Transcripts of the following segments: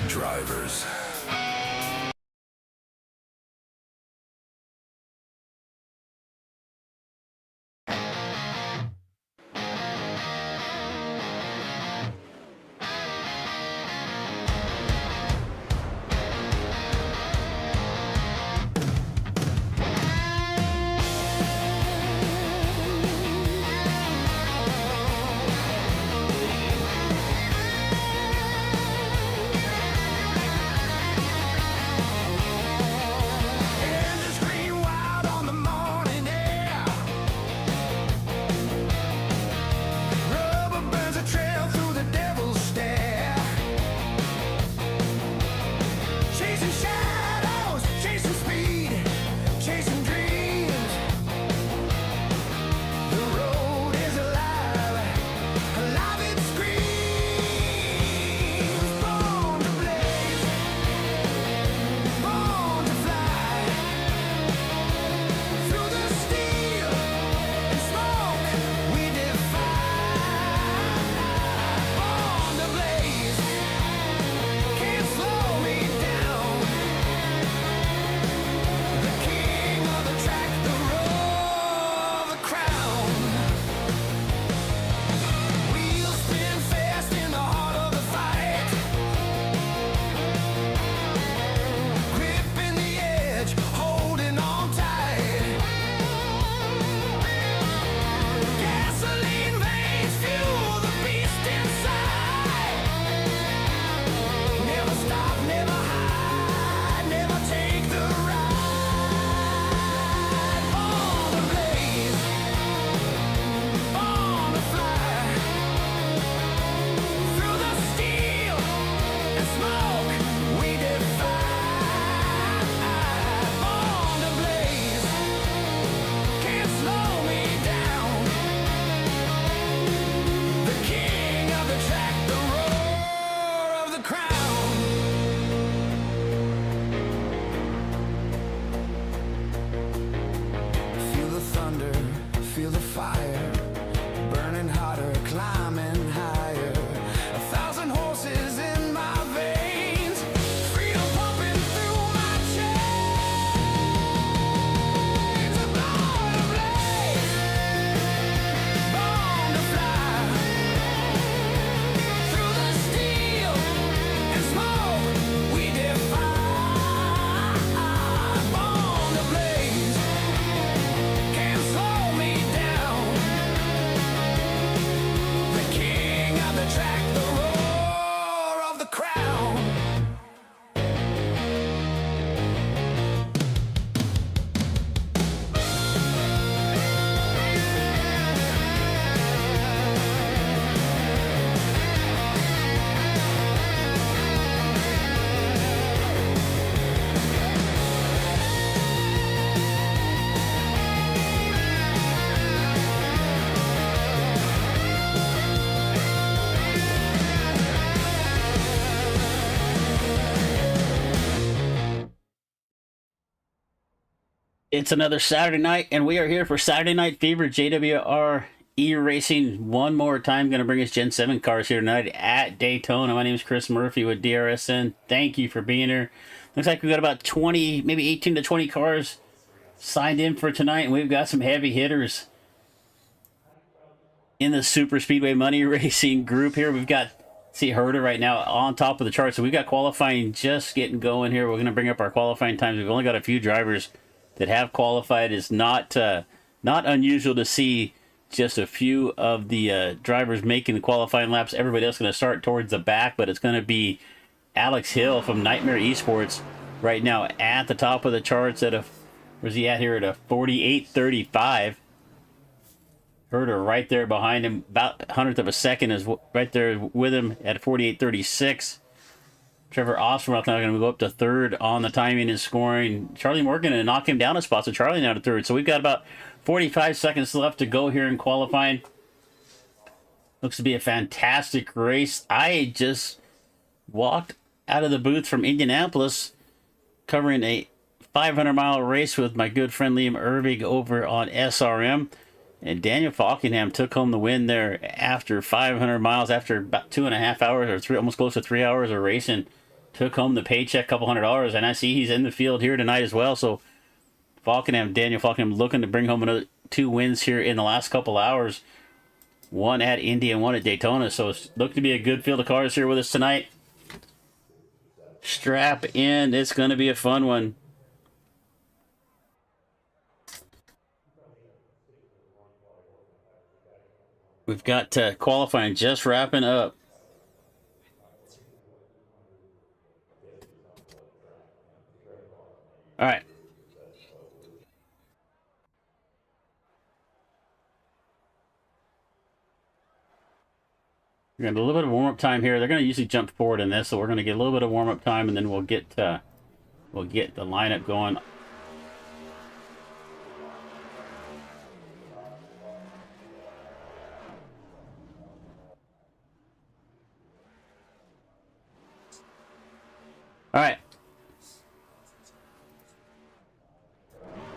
Drivers. It's another Saturday night, and we are here for Saturday Night Fever JWR E-Racing one more time. Going to bring us Gen 7 cars here tonight at Daytona. My name is Chris Murphy with DRSN. Thank you for being here. Looks like we've got about 20, maybe 18 to 20 cars signed in for tonight, and we've got some heavy hitters in the Super Speedway Money Racing group here. We've got, see, Herder right now on top of the chart. So we've got qualifying just getting going here. We're going to bring up our qualifying times. We've only got a few drivers that have qualified. Is not unusual to see just a few of the drivers making the qualifying laps. Everybody else is going to start towards the back, but it's going to be Alex Hill from Nightmare Esports right now at the top of the charts at a, where's he at here, at a 48.35. Herder right there behind him, about a hundredth of a second is right there with him at 48.36. Trevor Osterroth now going to go up to third on the timing and scoring. Charlie Morgan going to knock him down a spot, so Charlie now to third. So we've got about 45 seconds left to go here in qualifying. Looks to be a fantastic race. I just walked out of the booth from Indianapolis covering a 500-mile race with my good friend Liam Ervig over on SRM. And Daniel Falkenham took home the win there after 500 miles, after about 2.5 hours or three, almost close to 3 hours of racing. Took home the paycheck, couple $100, and I see he's in the field here tonight as well. So Daniel Falkenham, looking to bring home another 2 wins here in the last couple hours. One at Indy and one at Daytona. So it's looked to be a good field of cars here with us tonight. Strap in. It's going to be a fun one. We've got qualifying just wrapping up. All right. We're going to do a little bit of warm-up time here. They're going to usually jump forward in this, so we're going to get a little bit of warm-up time, and then we'll get the lineup going. All right.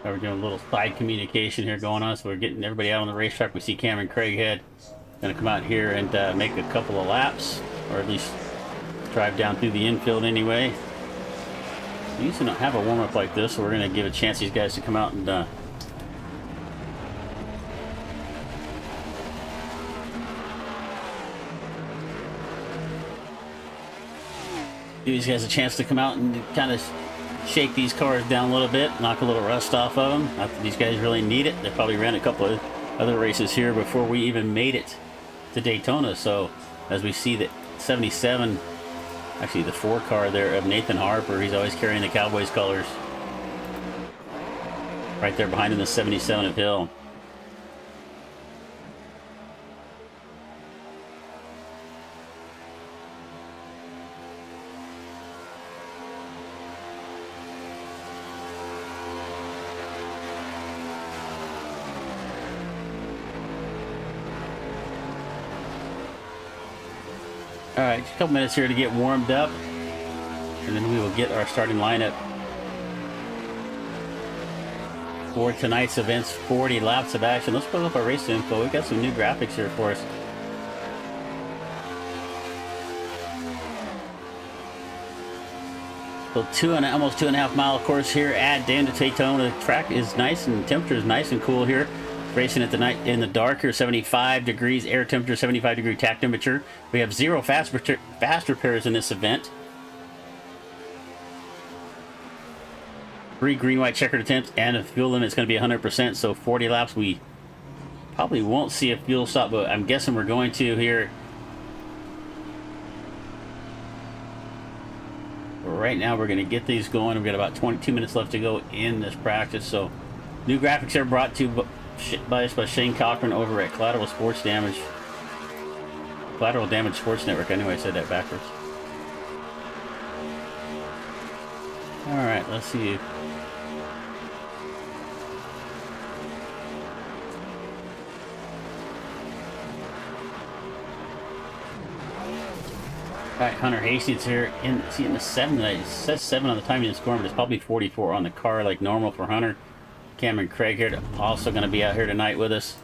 Now we're doing a little side communication here going on, so we're getting everybody out on the racetrack. We see Cameron Craighead going to come out here and make a couple of laps, or at least drive down through the infield anyway. We usually don't have a warm-up like this, so we're going to give a chance these guys to come out and give these guys a chance to come out and kind of shake these cars down a little bit, knock a little rust off of them. Not that these guys really need it. They probably ran a couple of other races here before we even made it to Daytona. So as we see that 77, actually the 4 car there of Nathan Harper, he's always carrying the Cowboys colors. Right there behind him, the 77 of Hill. All right, just a couple minutes here to get warmed up, and then we will get our starting lineup for tonight's events. 40 laps of action. Let's pull up our race info. We've got some new graphics here for us. So almost 2.5 mile course here at Daytona. The track is nice and the temperature is nice and cool here. Racing at the night in the dark here, 75 degrees air temperature, 75 degree tack temperature. We have 0 fast repairs in this event. 3 green white checkered attempts, and a fuel limit is going to be 100%. So 40 laps. We probably won't see a fuel stop, but I'm guessing we're going to here. Right now we're going to get these going. We've got about 22 minutes left to go in this practice. So new graphics are brought to you by Shane Cochran over at Collateral Damage Sports Network. I knew I said that backwards. All right, let's see. All right, Hunter Hastings here in the 7. It says 7 on the timing score, but it's probably 44 on the car like normal for Hunter. Cameron Craig here, also going to be out here tonight with us.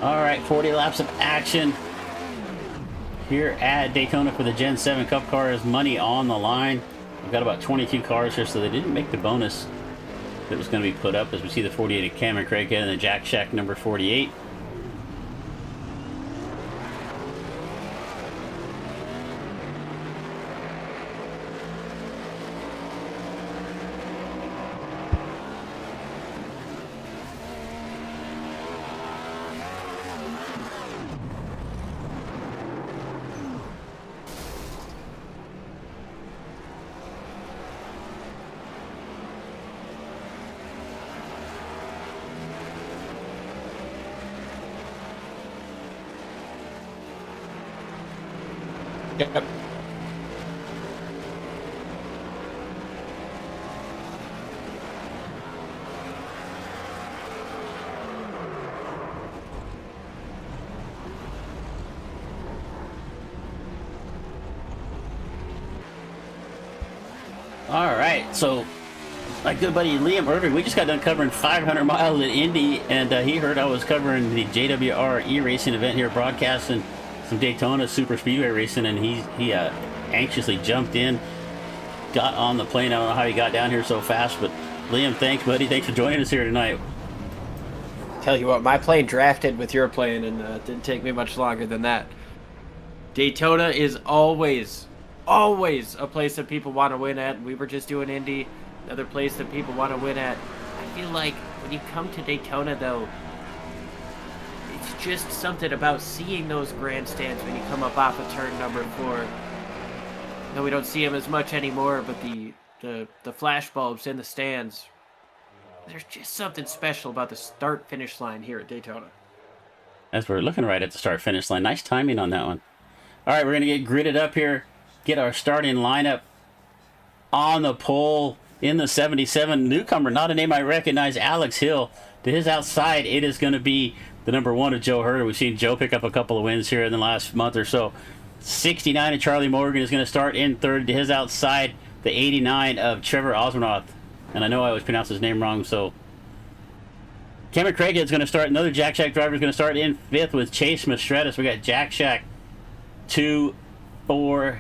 All right, 40 laps of action here at Daytona for the Gen 7 Cup cars. Money on the line. We've got about 22 cars here, so they didn't make the bonus that was going to be put up, as we see the 48 of Cameron Craighead and the Jack Shack number 48. Yep. right, so my good buddy Liam Irving, we just got done covering 500 miles at Indy, and he heard I was covering the JWR e-racing event here, broadcasting some Daytona super speedway racing, and he anxiously jumped in, got on the plane. I don't know how he got down here so fast, but Liam, thanks, buddy. Thanks for joining us here tonight. Tell you what, my plane drafted with your plane, and it didn't take me much longer than that. Daytona is always a place that people want to win at. We were just doing Indy, another place that people want to win at. I feel like when you come to Daytona, though, it's just something about seeing those grandstands when you come up off of turn number 4. No, we don't see them as much anymore, but the flash bulbs in the stands, there's just something special about the start-finish line here at Daytona. As we're looking right at the start-finish line, nice timing on that one. All right, we're going to get gridded up here, get our starting lineup on the pole in the 77. Newcomer, not a name I recognize, Alex Hill. To his outside, it is going to be the number 1 of Joe Herter. We've seen Joe pick up a couple of wins here in the last month or so. 69 of Charlie Morgan is going to start in third. To his outside, the 89 of Trevor Osmanoth. And I know I always pronounce his name wrong, so Cameron Craighead's going to start. Another Jack Shack driver is going to start in 5th with Chase Mastretis. We got Jack Shack 2, 4,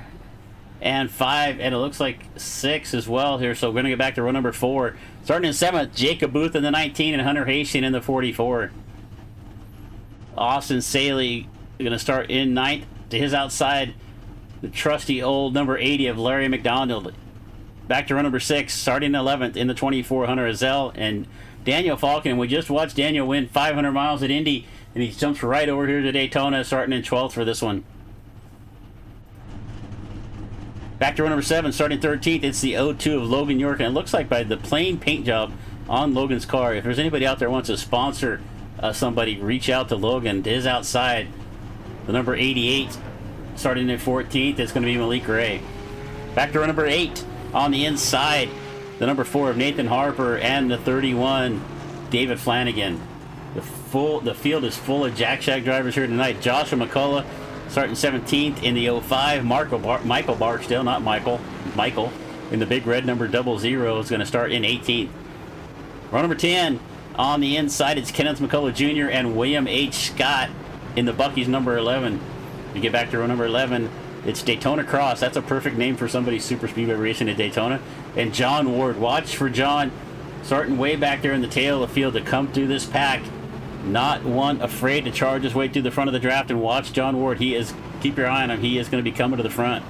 and 5, and it looks like 6 as well here. So we're going to get back to row number 4. Starting in 7th, Jacob Booth in the 19 and Hunter Hastings in the 44. Austin Saley going to start in 9th. To his outside, the trusty old number 80 of Larry McDonald. Back to row number 6, starting 11th in the 24, Hunter Azell and Daniel Falcon. We just watched Daniel win 500 miles at Indy, and he jumps right over here to Daytona, starting in 12th for this one. Back to row number 7, starting 13th, it's the 02 of Logan York, and it looks like by the plain paint job on Logan's car, if there's anybody out there who wants to sponsor somebody, reach out to Logan. To his outside, the number 88, starting in 14th, it's going to be Malik Ray. Back to row number 8, on the inside, the number 4 of Nathan Harper and the 31, David Flanagan. The field is full of Jack Shack drivers here tonight. Joshua McCullough starting 17th in the 05. Michael Barksdale, not Michael, in the big red number 00 is going to start in 18th. Row number 10, on the inside, it's Kenneth McCullough Jr. and William H. Scott in the Bucky's number 11. You get back to row number 11, it's Daytona Cross. That's a perfect name for somebody super speedway racing at Daytona. And John Ward. Watch for John starting way back there in the tail of the field to come through this pack. Not one afraid to charge his way through the front of the draft. And watch John Ward. Keep your eye on him. He is going to be coming to the front.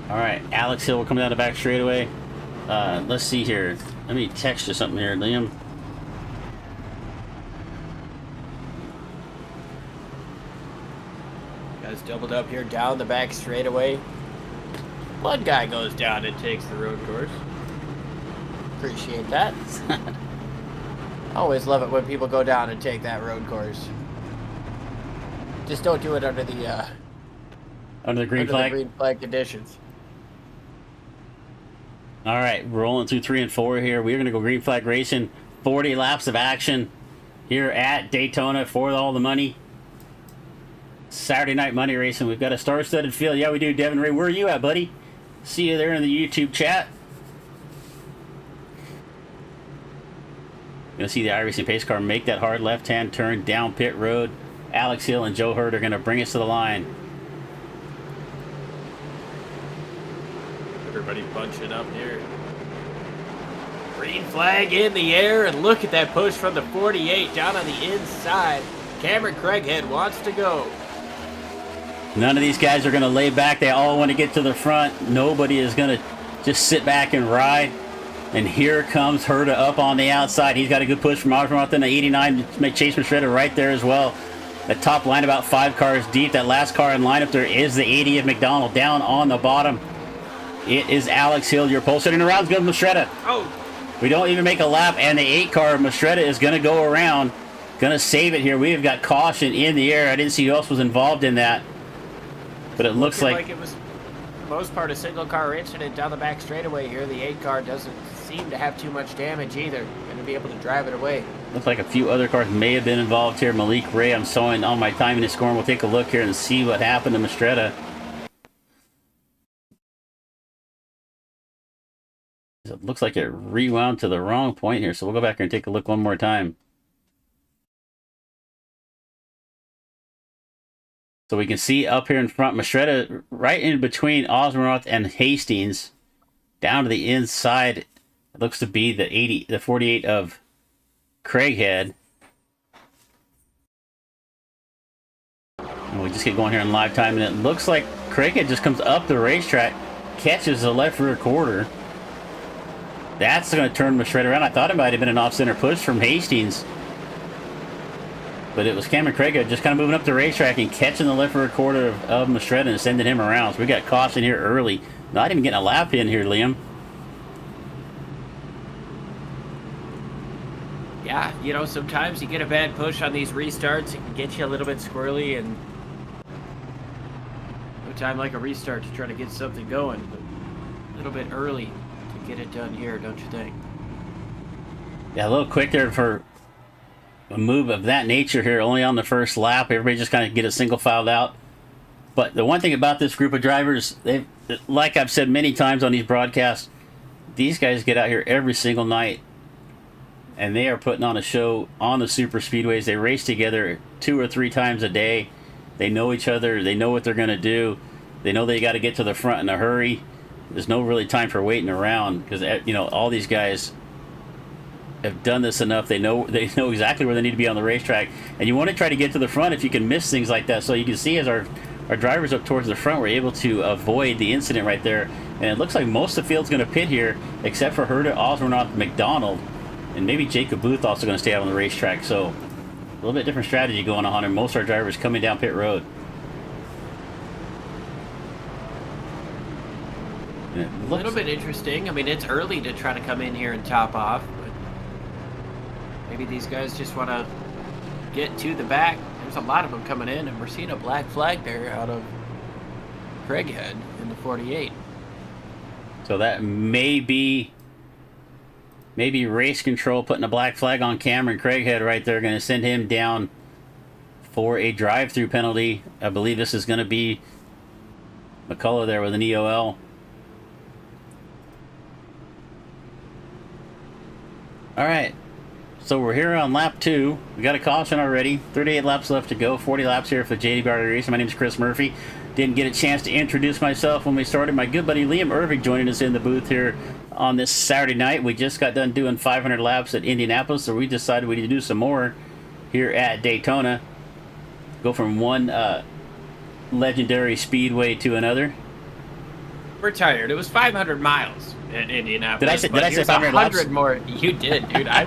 All right, Alex Hill will come down the back straightaway. Let's see here. Let me text you something here, Liam. Guys doubled up here down the back straightaway. One guy goes down and takes the road course. Appreciate that. Always love it when people go down and take that road course. Just don't do it under the green flag? The green flag conditions. All right, rolling through 3 and 4 here. We're going to go green flag racing. 40 laps of action here at Daytona for all the money. Saturday night money racing. We've got a star-studded field. Yeah, we do. Devin Ray, where are you at, buddy? See you there in the YouTube chat. Going to see the iRacing pace car make that hard left-hand turn down pit road. Alex Hill and Joe Hurt are going to bring us to the line. Everybody bunching up here. Green flag in the air, and look at that push from the 48 down on the inside. Cameron Craighead wants to go. None of these guys are going to lay back. They all want to get to the front. Nobody is going to just sit back and ride. And here comes Herta up on the outside. He's got a good push from Osmond. Then the 89 make Chase Mastretis right there as well. The top line about 5 cars deep. That last car in line up there is the 80 of McDonald down on the bottom. It is Alex Hill. Your pole sitting around is good, Mastretis. Oh. We don't even make a lap, and the 8 car Mastretis is going to go around. Going to save it here. We have got caution in the air. I didn't see who else was involved in that. But it looks like it was most part, a single car incident down the back straightaway here. The 8 car doesn't seem to have too much damage either. Going to be able to drive it away. Looks like a few other cars may have been involved here. Malik Ray, I'm showing on my timing and scoring. We'll take a look here and see what happened to Mistretta. It looks like it rewound to the wrong point here, so we'll go back here and take a look one more time. So we can see up here in front, Mistretta right in between Osmoroth and Hastings, down to the inside. It looks to be the 48 of Craighead. And we just get going here in live time, and it looks like Craighead just comes up the racetrack, catches the left rear quarter. That's going to turn Mistretta around. I thought it might have been an off-center push from Hastings, but it was Cameron Craighead just kind of moving up the racetrack and catching the left rear quarter of Mistretta and sending him around. So we got caution here early. Not even getting a lap in here, Liam. Yeah, you know, sometimes you get a bad push on these restarts. It can get you a little bit squirrely, and no time like a restart to try to get something going. But a little bit early to get it done here, don't you think? Yeah, a little quick there for a move of that nature here, only on the first lap. Everybody just kind of get a single filed out. But the one thing about this group of drivers, they, like I've said many times on these broadcasts, these guys get out here every single night, and they are putting on a show on the super speedways. They race together 2 or 3 times a day. They know each other. They know what they're going to do. They know they got to get to the front in a hurry. There's no really time for waiting around because, you know, all these guys have done this enough. They know exactly where they need to be on the racetrack. And you want to try to get to the front if you can miss things like that. So you can see as our drivers up towards the front were able to avoid the incident right there. And it looks like most of the field's going to pit here, except for Herta, Osmoroth, McDonald, and maybe Jacob Booth also going to stay out on the racetrack. So a little bit different strategy going on, and most of our drivers coming down pit road. A little bit interesting. I mean, it's early to try to come in here and top off, but maybe these guys just want to get to the back. There's a lot of them coming in, and we're seeing a black flag there out of Craighead in the 48. So that may be race control putting a black flag on Cameron Craighead right there, going to send him down for a drive-through penalty. I believe this is going to be McCullough there with an EOL. All right, so we're here on lap 2. We got a caution already. 38 laps left to go. 40 laps here for JWR race. My name is Chris Murphy. Didn't get a chance to introduce myself when we started. My good buddy Liam Irving joining us in the booth here on this Saturday night. We just got done doing 500 laps at Indianapolis, so we decided we need to do some more here at Daytona. Go from one legendary speedway to another. We're tired. It was 500 miles at Indianapolis. Did I say 500 laps? 100 more. You did, dude. I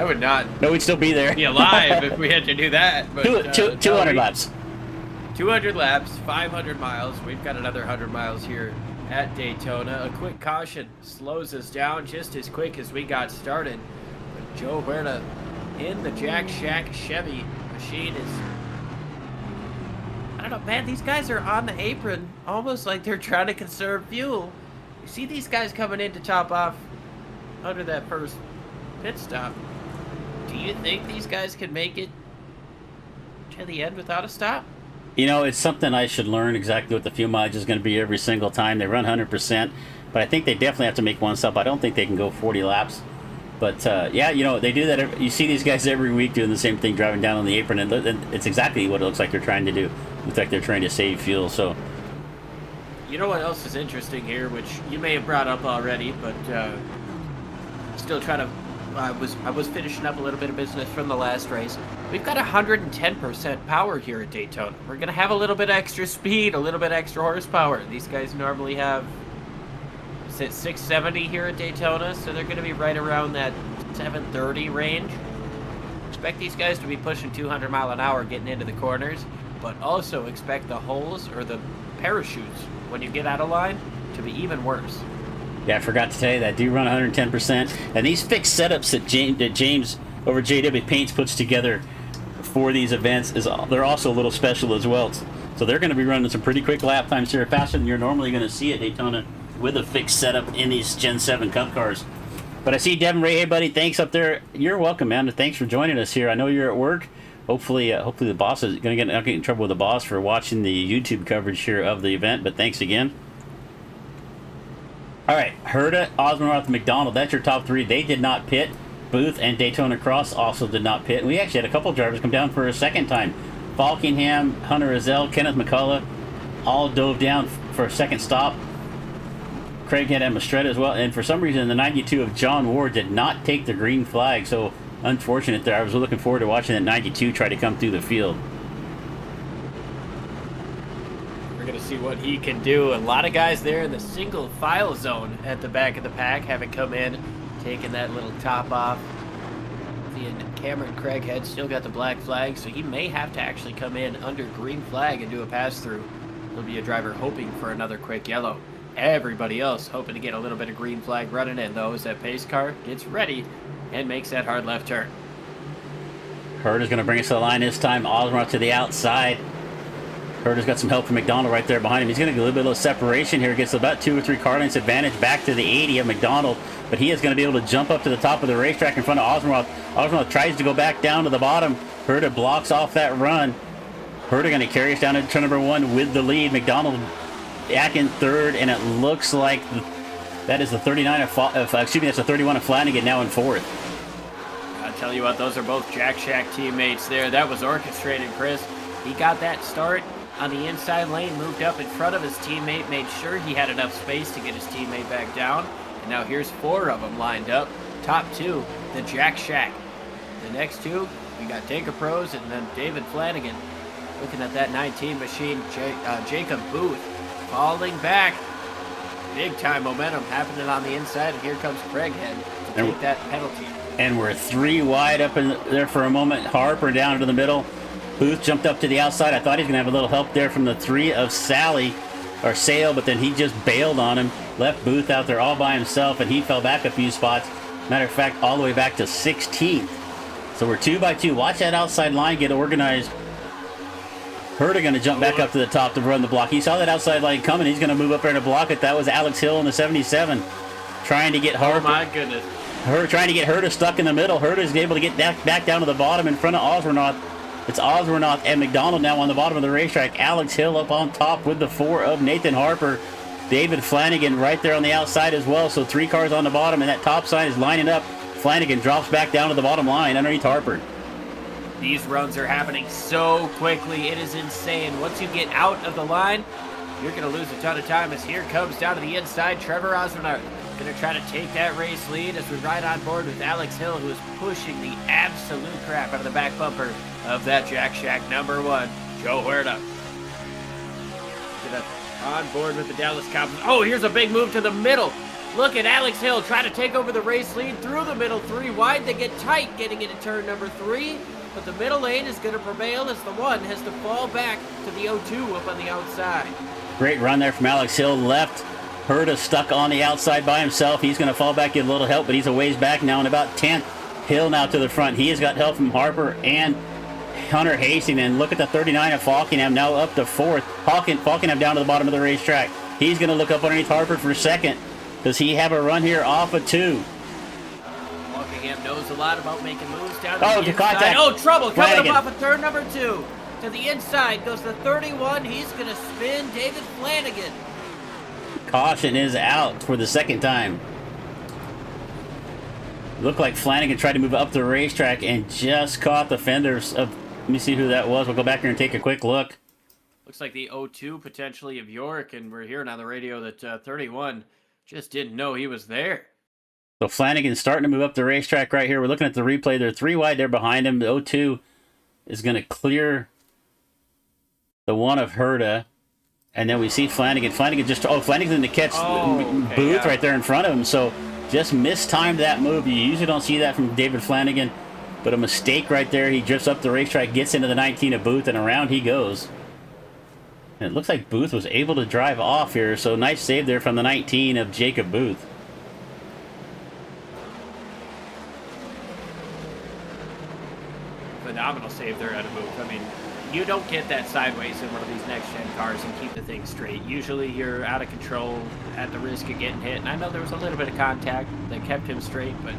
would not. No, we'd still be there. Be alive if we had to do that. But 200 laps. 200 laps, 500 miles. We've got another 100 miles here at Daytona. A quick caution slows us down just as quick as we got started. But Joe Berta in the Jack Shack Chevy machine is... I don't know, man, these guys are on the apron almost like they're trying to conserve fuel. You see these guys coming in to top off under that first pit stop. Do you think these guys can make it to the end without a stop? You know, it's something I should learn exactly what the fuel mileage is going to be every single time. They run 100%, but I think they definitely have to make one stop. I don't think they can go 40 laps. But, yeah, you know, they do that. You see these guys every week doing the same thing, driving down on the apron, and it's exactly what it looks like they're trying to do. It looks like they're trying to save fuel, so... You know what else is interesting here, which you may have brought up already, but still trying to... I was finishing up a little bit of business from the last race. We've got 110% power here at Daytona. We're going to have a little bit extra speed, a little bit extra horsepower. These guys normally have 670 here at Daytona, so they're going to be right around that 730 range. Expect these guys to be pushing 200 mile an hour getting into the corners, but also expect the holes or the parachutes when you get out of line to be even worse. Yeah, I forgot to tell you that. Do run 110%. And these fixed setups that James over JW Paints puts together for these events, they're also a little special as well. So they're going to be running some pretty quick lap times here, faster than you're normally going to see at Daytona with a fixed setup in these Gen 7 Cup cars. But I see Devin Ray. Hey, buddy, thanks up there. You're welcome, man. Thanks for joining us here. I know you're at work. Hopefully the boss is going to not get in trouble with the boss for watching the YouTube coverage here of the event, but thanks again. All right, Herta, Osmoroth, McDonald, that's your top three. They did not pit. Booth and Daytona Cross also did not pit. And we actually had a couple drivers come down for a second time. Falkingham, Hunter Rizal, Kenneth McCullough all dove down for a second stop. Craig had Estrada as well. And for some reason, the 92 of John Ward did not take the green flag. So unfortunate there. I was looking forward to watching that 92 try to come through the field. We're going to see what he can do. A lot of guys there in the single file zone at the back of the pack haven't come in, taken that little top off. And Cameron Craighead still got the black flag, so he may have to actually come in under green flag and do a pass-through. There'll be a driver hoping for another quick yellow. Everybody else hoping to get a little bit of green flag running in, though, as that pace car gets ready and makes that hard left turn. Herta's going to bring us to the line this time. Osmoroth to the outside. Herta's got some help from McDonald right there behind him. He's going to get a little bit of separation here. Gets about 2 or 3 car lengths advantage back to the 80 of McDonald. But he is going to be able to jump up to the top of the racetrack in front of Osmoroth. Osmoroth tries to go back down to the bottom. Herta blocks off that run. Herta going to carry us down to turn number 1 with the lead. McDonald back in third, and it looks like that is the 39 that's the 31 of Flanagan now in fourth. I'll tell you what, those are both Jack Shack teammates there. That was orchestrated, Chris. He got that start on the inside lane, moved up in front of his teammate, made sure he had enough space to get his teammate back down. And now here's 4 of them lined up. Top 2, the Jack Shack. The next 2, we got Tinker Pros and then David Flanagan. Looking at that 19 machine, Jacob Booth falling back. Big time momentum happening on the inside, and here comes Craighead to take that penalty. And we're 3 wide up in there for a moment. Harper down into the middle. Booth jumped up to the outside. I thought he was going to have a little help there from the 3 of Sale, but then he just bailed on him. Left Booth out there all by himself, and he fell back a few spots. Matter of fact, all the way back to 16th. So we're 2 by 2. Watch that outside line get organized. Herta going to jump back up to the top to run the block. He saw that outside line coming. He's going to move up there to block it. That was Alex Hill in the 77. Trying to get Harper. Oh, my goodness. Trying to get Herta stuck in the middle. Herta is able to get back down to the bottom in front of Osmoroth. It's Osmoroth and McDonald now on the bottom of the racetrack. Alex Hill up on top with the 4 of Nathan Harper. David Flanagan right there on the outside as well. So 3 cars on the bottom, and that top side is lining up. Flanagan drops back down to the bottom line underneath Harper. These runs are happening so quickly. It is insane. Once you get out of the line, you're going to lose a ton of time, as here comes down to the inside Trevor Osmoroth. Going to try to take that race lead as we ride on board with Alex Hill, who is pushing the absolute crap out of the back bumper of that Jack Shack number 1, Joe Huerta. On board with the Dallas Cowboys. Oh, here's a big move to the middle. Look at Alex Hill trying to take over the race lead through the middle. 3 wide. They get tight getting into turn number 3. But the middle lane is going to prevail as the 1 has to fall back to the 02 up on the outside. Great run there from Alex Hill. Left Herta stuck on the outside by himself. He's going to fall back, get a little help, but he's a ways back now in about 10th. Hill now to the front. He has got help from Harper and Hunter Hastings. And look at the 39 of Falkingham now up to 4th. Falkingham down to the bottom of the racetrack. He's going to look up underneath Harper for 2nd. Does he have a run here off of 2? Falkingham knows a lot about making moves down to the contact. inside. Oh, trouble coming Flanagan. up off of turn number 2. To the inside goes the 31. He's going to spin David Flanagan. Caution is out for the 2nd time. Looked like Flanagan tried to move up the racetrack and just caught the fenders of... Let me see who that was. We'll go back here and take a quick look. Looks like the 02 potentially of York, and we're hearing on the radio that 31 just didn't know he was there. So Flanagan's starting to move up the racetrack right here. We're looking at the replay. They're 3 wide there behind him. The 02 is going to clear the 1 of Herta. And then we see Flanagan. Flanagan's going to catch Booth right there in front of him. So just mistimed that move. You usually don't see that from David Flanagan. But a mistake right there. He drifts up the racetrack, gets into the 19 of Booth, and around he goes. And it looks like Booth was able to drive off here. So nice save there from the 19 of Jacob Booth. Phenomenal save there out of Booth. I mean, you don't get that sideways in one of these next-gen cars and keep the thing straight. Usually you're out of control, at the risk of getting hit. And I know there was a little bit of contact that kept him straight, but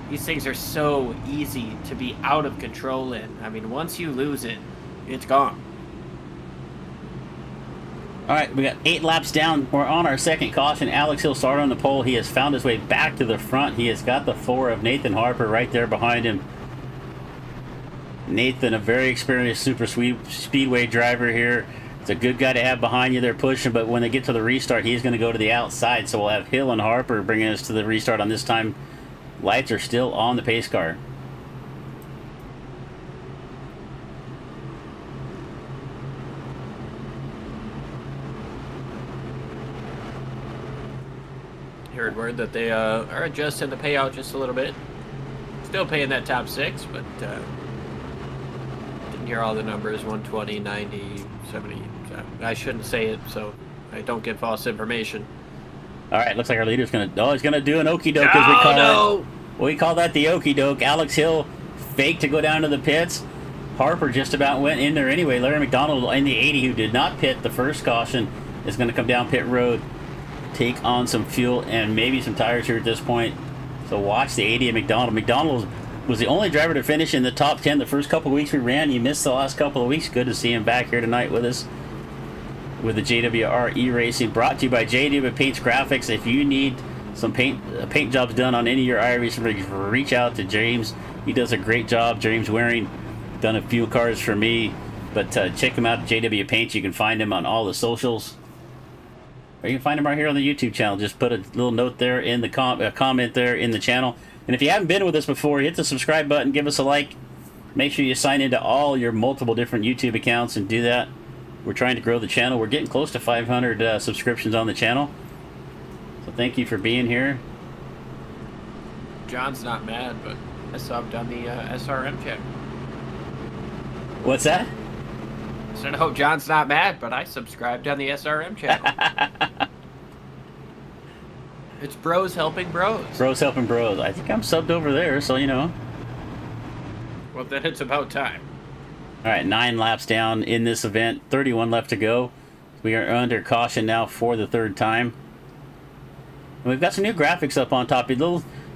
these things are so easy to be out of control in. I mean, once you lose it, it's gone. All right, we got 8 laps down. We're on our second caution. Alex Hill started on the pole. He has found his way back to the front. He has got the 4 of Nathan Harper right there behind him. Nathan, a very experienced super speedway driver here. It's a good guy to have behind you. They're pushing, but when they get to the restart, he's going to go to the outside. So we'll have Hill and Harper bringing us to the restart on this time. Lights are still on the pace car. Heard word that they are adjusting the payout just a little bit. Still paying that top 6, but didn't hear all the numbers. 120, 90, 70. I shouldn't say it, so I don't give false information. All right, looks like our leader's going to... Oh, he's going to do an okie doke, as we call it. We call that the okie doke. Alex Hill faked to go down to the pits. Harper just about went in there anyway. Larry McDonald in the 80, who did not pit the first caution, is going to come down pit road, take on some fuel and maybe some tires here at this point. So watch the 80 of McDonald. McDonald was the only driver to finish in the top 10 the first couple of weeks we ran. He missed the last couple of weeks. Good to see him back here tonight with us with the JWR e-racing, brought to you by JW Paints Graphics. If you need some paint jobs done on any of your iRacing rigs, reach out to James. He does a great job. James Waring done a few cars for me, but check him out at JW Paints. You can find him on all the socials, or you can find him right here on the YouTube channel. Just put a little note there in the comment there in the channel. And if you haven't been with us before, hit the subscribe button, give us a like. Make sure you sign into all your multiple different YouTube accounts and do that. We're trying to grow the channel. We're getting close to 500 subscriptions on the channel. So thank you for being here. John's not mad, but I subbed on the SRM channel. What's that? I said, oh, John's not mad, but I subscribed on the SRM channel. It's bros helping bros. Bros helping bros. I think I'm subbed over there, so you know. Well, then it's about time. All right, 9 laps down in this event. 31 left to go. We are under caution now for the 3rd time. And we've got some new graphics up on top.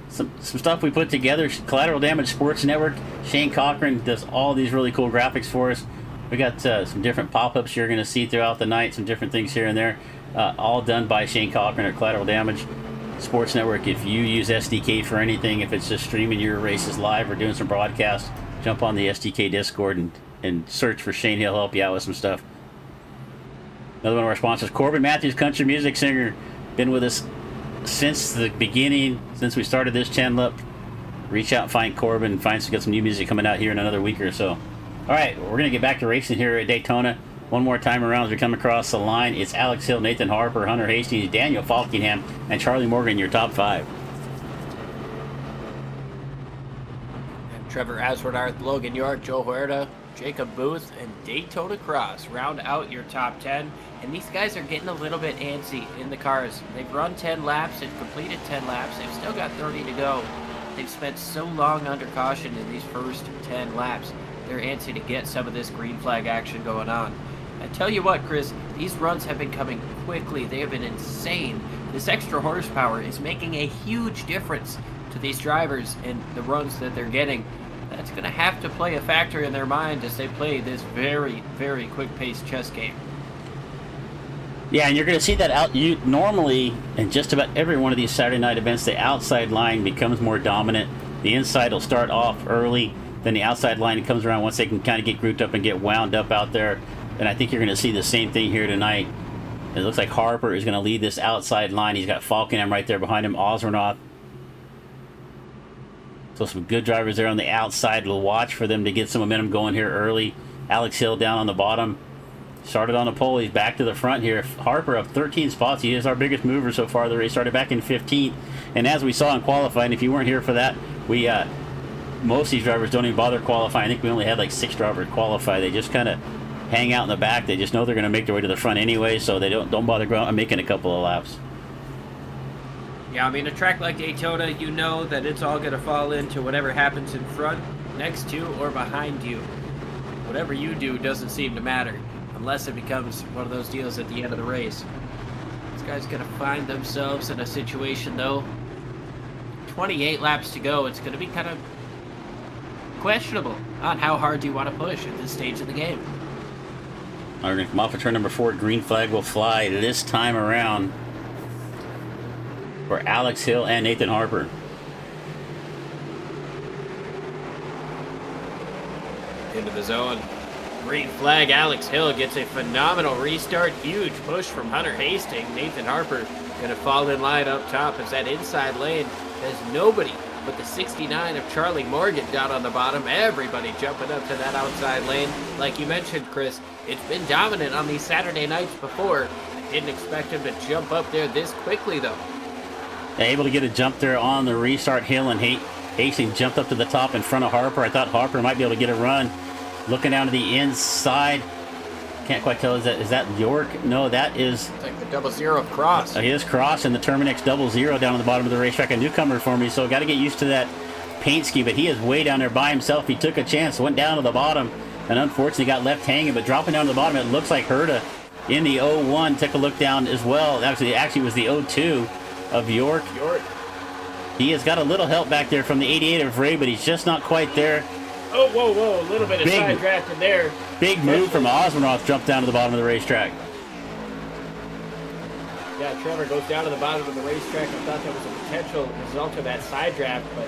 Some stuff we put together. Collateral Damage Sports Network. Shane Cochran does all these really cool graphics for us. We got some different pop-ups you're going to see throughout the night. Some different things here and there. All done by Shane Cochran at Collateral Damage Sports Network. If you use SDK for anything, if it's just streaming your races live or doing some broadcasts, jump on the SDK Discord and search for Shane. He'll help you out with some stuff. Another one of our sponsors, Corbin Matthews, country music singer, been with us since the beginning, since we started this channel up. Reach out and find Corbin and get some new music coming out here in another week or so. All right, we're going to get back to racing here at Daytona. One more time around as we come across the line. It's Alex Hill, Nathan Harper, Hunter Hastings, Daniel Falkingham, and Charlie Morgan, your top 5. And Trevor Aswardarth, Logan York, Joe Huerta, Jacob Booth, and Daytona Cross round out your top 10. And these guys are getting a little bit antsy in the cars. They've run 10 laps, they've completed 10 laps, they've still got 30 to go. They've spent so long under caution in these first 10 laps. They're antsy to get some of this green flag action going on. I tell you what, Chris, these runs have been coming quickly. They have been insane. This extra horsepower is making a huge difference to these drivers and the runs that they're getting. That's going to have to play a factor in their mind as they play this very, very quick-paced chess game. Yeah, and you're going to see that out. You normally, in just about every one of these Saturday night events, the outside line becomes more dominant. The inside will start off early, then the outside line comes around once they can kind of get grouped up and get wound up out there. And I think you're going to see the same thing here tonight. It looks like Harper is going to lead this outside line. He's got Falkenham right there behind him, Osmernoth. So some good drivers there on the outside. We'll watch for them to get some momentum going here early. Alex Hill down on the bottom. Started on the pole. He's back to the front here. Harper up 13 spots. He is our biggest mover so far. The race started back in 15th. And as we saw in qualifying, if you weren't here for that, most of these drivers don't even bother qualifying. I think we only had like 6 drivers qualify. They just kind of hang out in the back. They just know they're going to make their way to the front anyway, so they don't bother going out and making a couple of laps. Yeah, I mean, a track like Daytona, you know that it's all going to fall into whatever happens in front, next to, or behind you. whatever you do doesn't seem to matter unless it becomes one of those deals at the end of the race. These guys going to find themselves in a situation, though. 28 laps to go. It's going to be kind of questionable on how hard do you want to push at this stage of the game. We're going to come off of turn number 4. Green flag will fly this time around for Alex Hill and Nathan Harper. Into the zone. Green flag. Alex Hill gets a phenomenal restart. Huge push from Hunter Hastings. Nathan Harper going to fall in line up top as that inside lane has nobody but the 69 of Charlie Morgan down on the bottom. Everybody jumping up to that outside lane. Like you mentioned, Chris, it's been dominant on these Saturday nights before. I didn't expect him to jump up there this quickly, though. Able to get a jump there on the restart. Hill and Hastings jumped up to the top in front of Harper. I thought Harper might be able to get a run. Looking down to the inside. Can't quite tell. Is that York? No, that is... It's like the 00 Cross. His Cross and the Terminex 00 down on the bottom of the racetrack. A newcomer for me, so got to get used to that paint scheme. But he is way down there by himself. He took a chance, went down to the bottom, and unfortunately got left hanging. But dropping down to the bottom, it looks like Herta in the 01. Took a look down as well. Actually was the 02 of York. He has got a little help back there from the 88 of Ray, but he's just not quite there. Oh, whoa, a little bit of side draft in there. Big move from Osmanoff, jumped down to the bottom of the racetrack. Yeah, Trevor goes down to the bottom of the racetrack. I thought that was a potential result of that side draft, but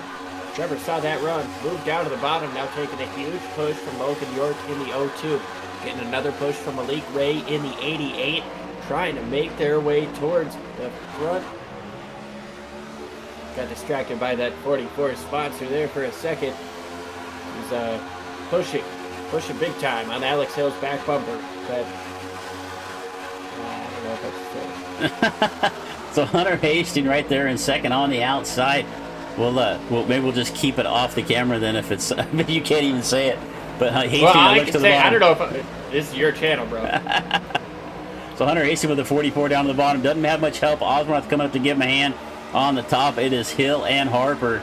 Trevor saw that run, moved down to the bottom, now taking a huge push from Logan York in the 02. Getting another push from Malik Ray in the 88, trying to make their way towards the front. Got distracted by that 44 sponsor there for a second. He's pushing big time on Alex Hill's back bumper. But I don't know if that's true. So Hunter Hastings right there in second on the outside. Maybe we'll just keep it off the camera then if it's you can't even say it. But Hastings looks to the bottom. I don't know if this is your channel, bro. So Hunter Hastings with the 44 down to the bottom doesn't have much help. Osmoroth coming up to give him a hand on the top. It is Hill and Harper.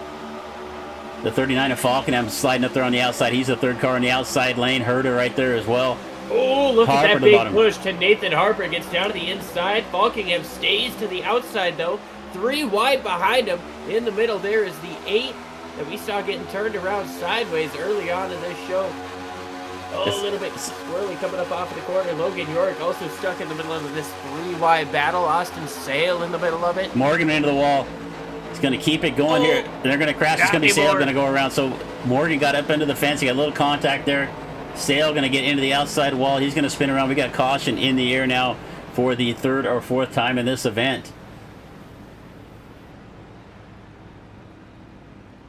The 39 of Falkenham sliding up there on the outside. He's the third car on the outside lane. Herta right there as well. Oh, look at that big push to Nathan Harper. Gets down to the inside. Falkenham stays to the outside, though. 3 wide behind him. In the middle there is the 8 that we saw getting turned around sideways early on in this show. Oh, a little bit swirly coming up off of the corner. Logan York also stuck in the middle of this 3 wide battle. Austin Sale in the middle of it. Morgan into the wall. He's going to keep it going here. They're going to crash. It's going to be Sale going to go around. So Morgan got up into the fence. He got a little contact there. Sale going to get into the outside wall. He's going to spin around. We got caution in the air now for the 3rd or 4th time in this event.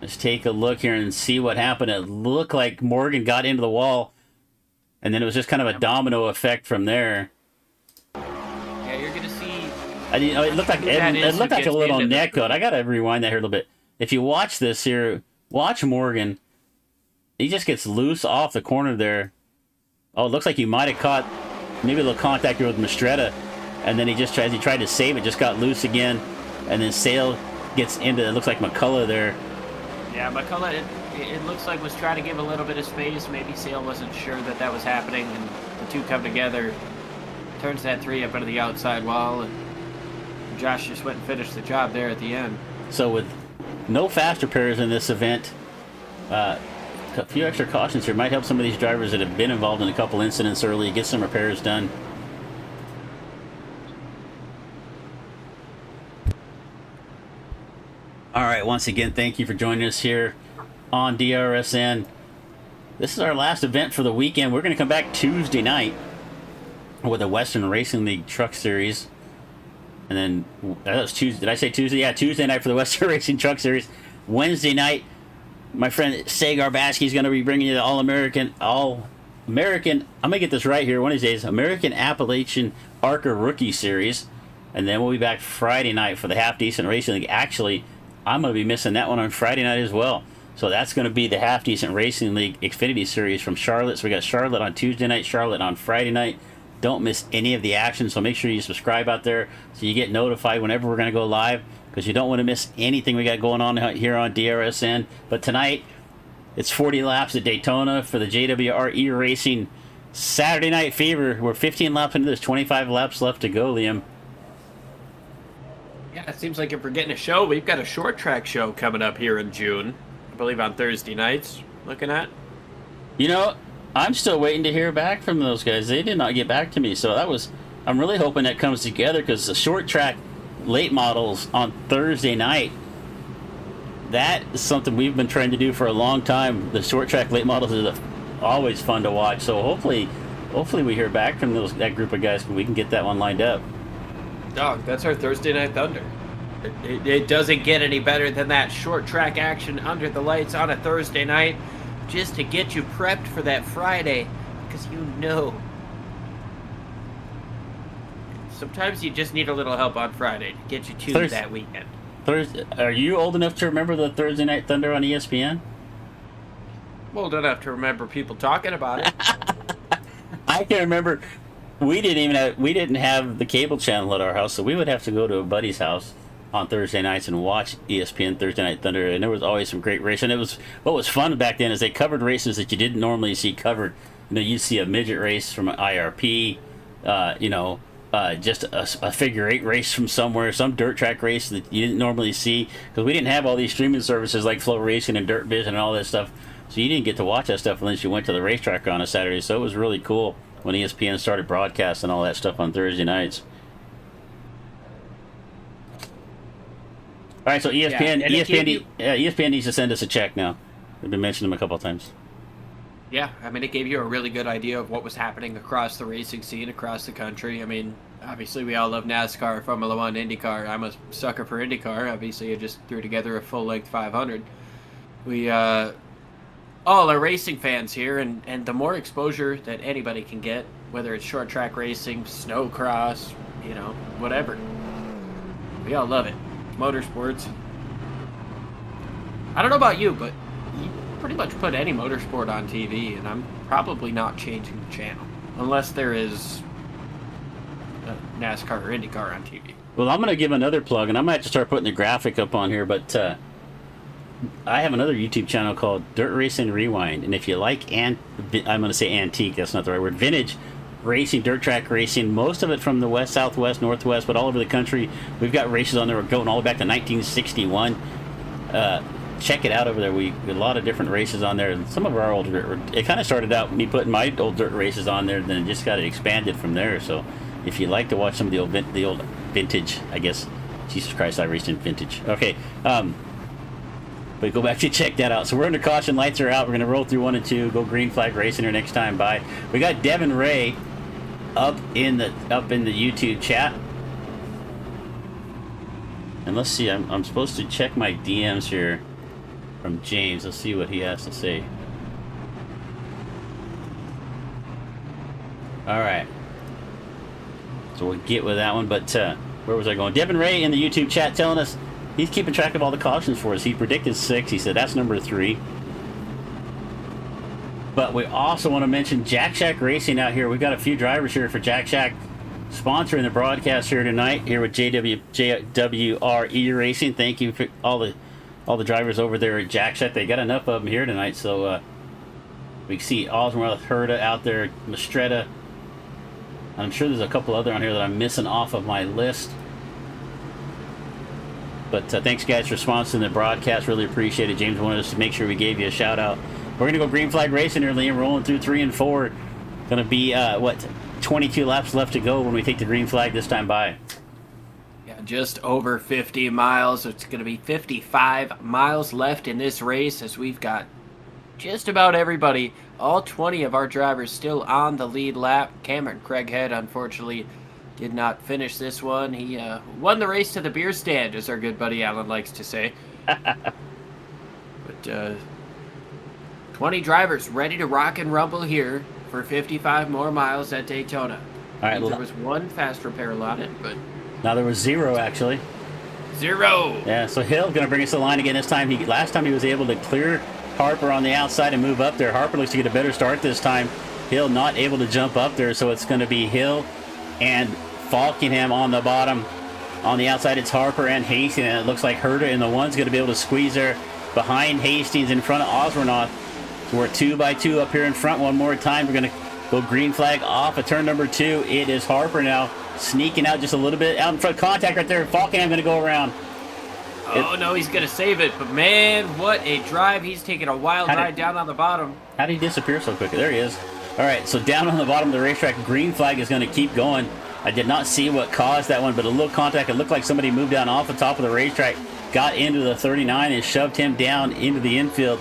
Let's take a look here and see what happened. It looked like Morgan got into the wall, and then it was just kind of a domino effect from there. Yeah, you're going to see... It looked like a little neck code. I got to rewind that here a little bit. If you watch this here, watch Morgan. He just gets loose off the corner there. Oh, it looks like he might have caught maybe a little contact here with Mistretta, and then he tried to save it, just got loose again, and then Sale gets into it. Looks like McCullough there. Yeah, McCullough, it looks like was trying to give a little bit of space. Maybe Sale wasn't sure that was happening, and the two come together. Turns that 3 up into the outside wall, and Josh just went and finished the job there at the end. So with no fast repairs in this event, a few extra cautions here might help some of these drivers that have been involved in a couple incidents early get some repairs done. All right, once again, thank you for joining us here on DRSN. This is our last event for the weekend. We're going to come back Tuesday night with the Western Racing League Truck Series. And then, that was Tuesday. Did I say Tuesday? Yeah, Tuesday night for the Western Racing Truck Series. Wednesday night, my friend Sagar Baskey is going to be bringing you the All-American, I'm going to get this right here one of these days, American Appalachian ARCA Rookie Series. And then we'll be back Friday night for the Half Decent Racing League. Actually, I'm going to be missing that one on Friday night as well. So that's going to be the Half Decent Racing League Xfinity Series from Charlotte. So we got Charlotte on Tuesday night, Charlotte on Friday night. Don't miss any of the action, so make sure you subscribe out there so you get notified whenever we're going to go live, because you don't want to miss anything we got going on here on DRSN. But tonight, It's 40 laps at Daytona for the JWR E-Racing Saturday Night Fever. We're 15 laps into this, 25 laps left to go, Liam. Yeah, it seems like if we're getting a show, we've got a short track show coming up here in June. I believe on Thursday nights, looking at. You know, I'm still waiting to hear back from those guys. They did not get back to me, so I'm really hoping that comes together, because the short track late models on Thursday night, that is something we've been trying to do for a long time. The short track late models is always fun to watch, so hopefully we hear back from that group of guys, and we can get that one lined up. Dog, that's our Thursday Night Thunder. It doesn't get any better than that short track action under the lights on a Thursday night, just to get you prepped for that Friday, because sometimes you just need a little help on Friday to get you tuned that weekend. Are you old enough to remember the Thursday Night Thunder on ESPN? I'm old enough to remember people talking about it. I can remember we didn't have the cable channel at our house, so we would have to go to a buddy's house on Thursday nights and watch ESPN Thursday Night Thunder, and there was always some great racing. What was fun back then is they covered races that you didn't normally see covered. You'd see a midget race from an IRP, just a figure eight race from somewhere, some dirt track race that you didn't normally see, because we didn't have all these streaming services like Flow Racing and Dirt Vision and all that stuff. So you didn't get to watch that stuff unless you went to the racetrack on a Saturday. So it was really cool when ESPN started broadcasting all that stuff on Thursday nights. All right, so ESPN needs to send us a check now. We've been mentioning them a couple of times. Yeah, I mean, it gave you a really good idea of what was happening across the racing scene across the country. I mean, obviously we all love NASCAR, Formula One, IndyCar. I'm a sucker for IndyCar. Obviously, I just threw together a full-length 500. We all are racing fans here, and the more exposure that anybody can get, whether it's short track racing, snowcross, whatever, we all love it. Motorsports. I don't know about you, but you pretty much put any motorsport on TV, and I'm probably not changing the channel unless there is NASCAR or IndyCar on TV. Well, I'm going to give another plug, and I might have to start putting the graphic up on here, but I have another YouTube channel called Dirt Racing Rewind, and if you like, I'm going to say antique, that's not the right word, vintage racing, dirt track racing, most of it from the west, southwest, northwest, but all over the country. We've got races on there. We're going all the way back to 1961. Check it out over there. We a lot of different races on there. Some of our old, it kind of started out me putting my old dirt races on there, then it just got expanded from there. So if you like to watch some of the old vintage, I guess, Jesus Christ, I raced in vintage. Okay, but go back to check that out. So we're under caution, lights are out. We're going to roll through 1 and 2, go green flag racing here next time. Bye. We got Devin Ray up in the YouTube chat. And let's see, I'm supposed to check my DMs here from James. Let's see what he has to say. All right. So we'll get with that one, but where was I going? Devin Ray in the YouTube chat telling us he's keeping track of all the cautions for us. He predicted 6. He said that's number 3. But we also want to mention Jack Shack Racing out here. We've got a few drivers here for Jack Shack sponsoring the broadcast here tonight, here with JWR E-Racing. Thank you for all the drivers over there at Jack Shack. They got enough of them here tonight, so we can see Oswald Herda out there, Mistretta. I'm sure there's a couple other on here that I'm missing off of my list. But thanks, guys, for sponsoring the broadcast. Really appreciate it. James wanted us to make sure we gave you a shout-out. We're going to go green flag racing here, Liam, rolling through 3 and 4. Going to be, 22 laps left to go when we take the green flag this time by. Yeah, just over 50 miles. It's going to be 55 miles left in this race, as we've got just about everybody, all 20 of our drivers still on the lead lap. Cameron Craighead, unfortunately, did not finish this one. He won the race to the beer stand, as our good buddy Alan likes to say. But 20 drivers ready to rock and rumble here for 55 more miles at Daytona. All right, there was one fast repair allotted, but now there was 0 actually. 0. Yeah, so Hill going to bring us the line again this time. Last time he was able to clear Harper on the outside and move up there. Harper looks to get a better start this time. Hill not able to jump up there, so it's going to be Hill and Falkingham on the bottom. On the outside, it's Harper and Hastings, and it looks like Herta in the one's going to be able to squeeze there behind Hastings in front of Osbornoff. We're 2x2 up here in front one more time. We're going to go green flag off of turn number 2. It is Harper now sneaking out just a little bit. Out in front, contact right there. Falkenham going to go around. Oh, no, he's going to save it. But, man, what a drive. He's taking a wild ride down on the bottom. How did he disappear so quickly? There he is. All right, so down on the bottom of the racetrack, green flag is going to keep going. I did not see what caused that one, but a little contact. It looked like somebody moved down off the top of the racetrack, got into the 39 and shoved him down into the infield.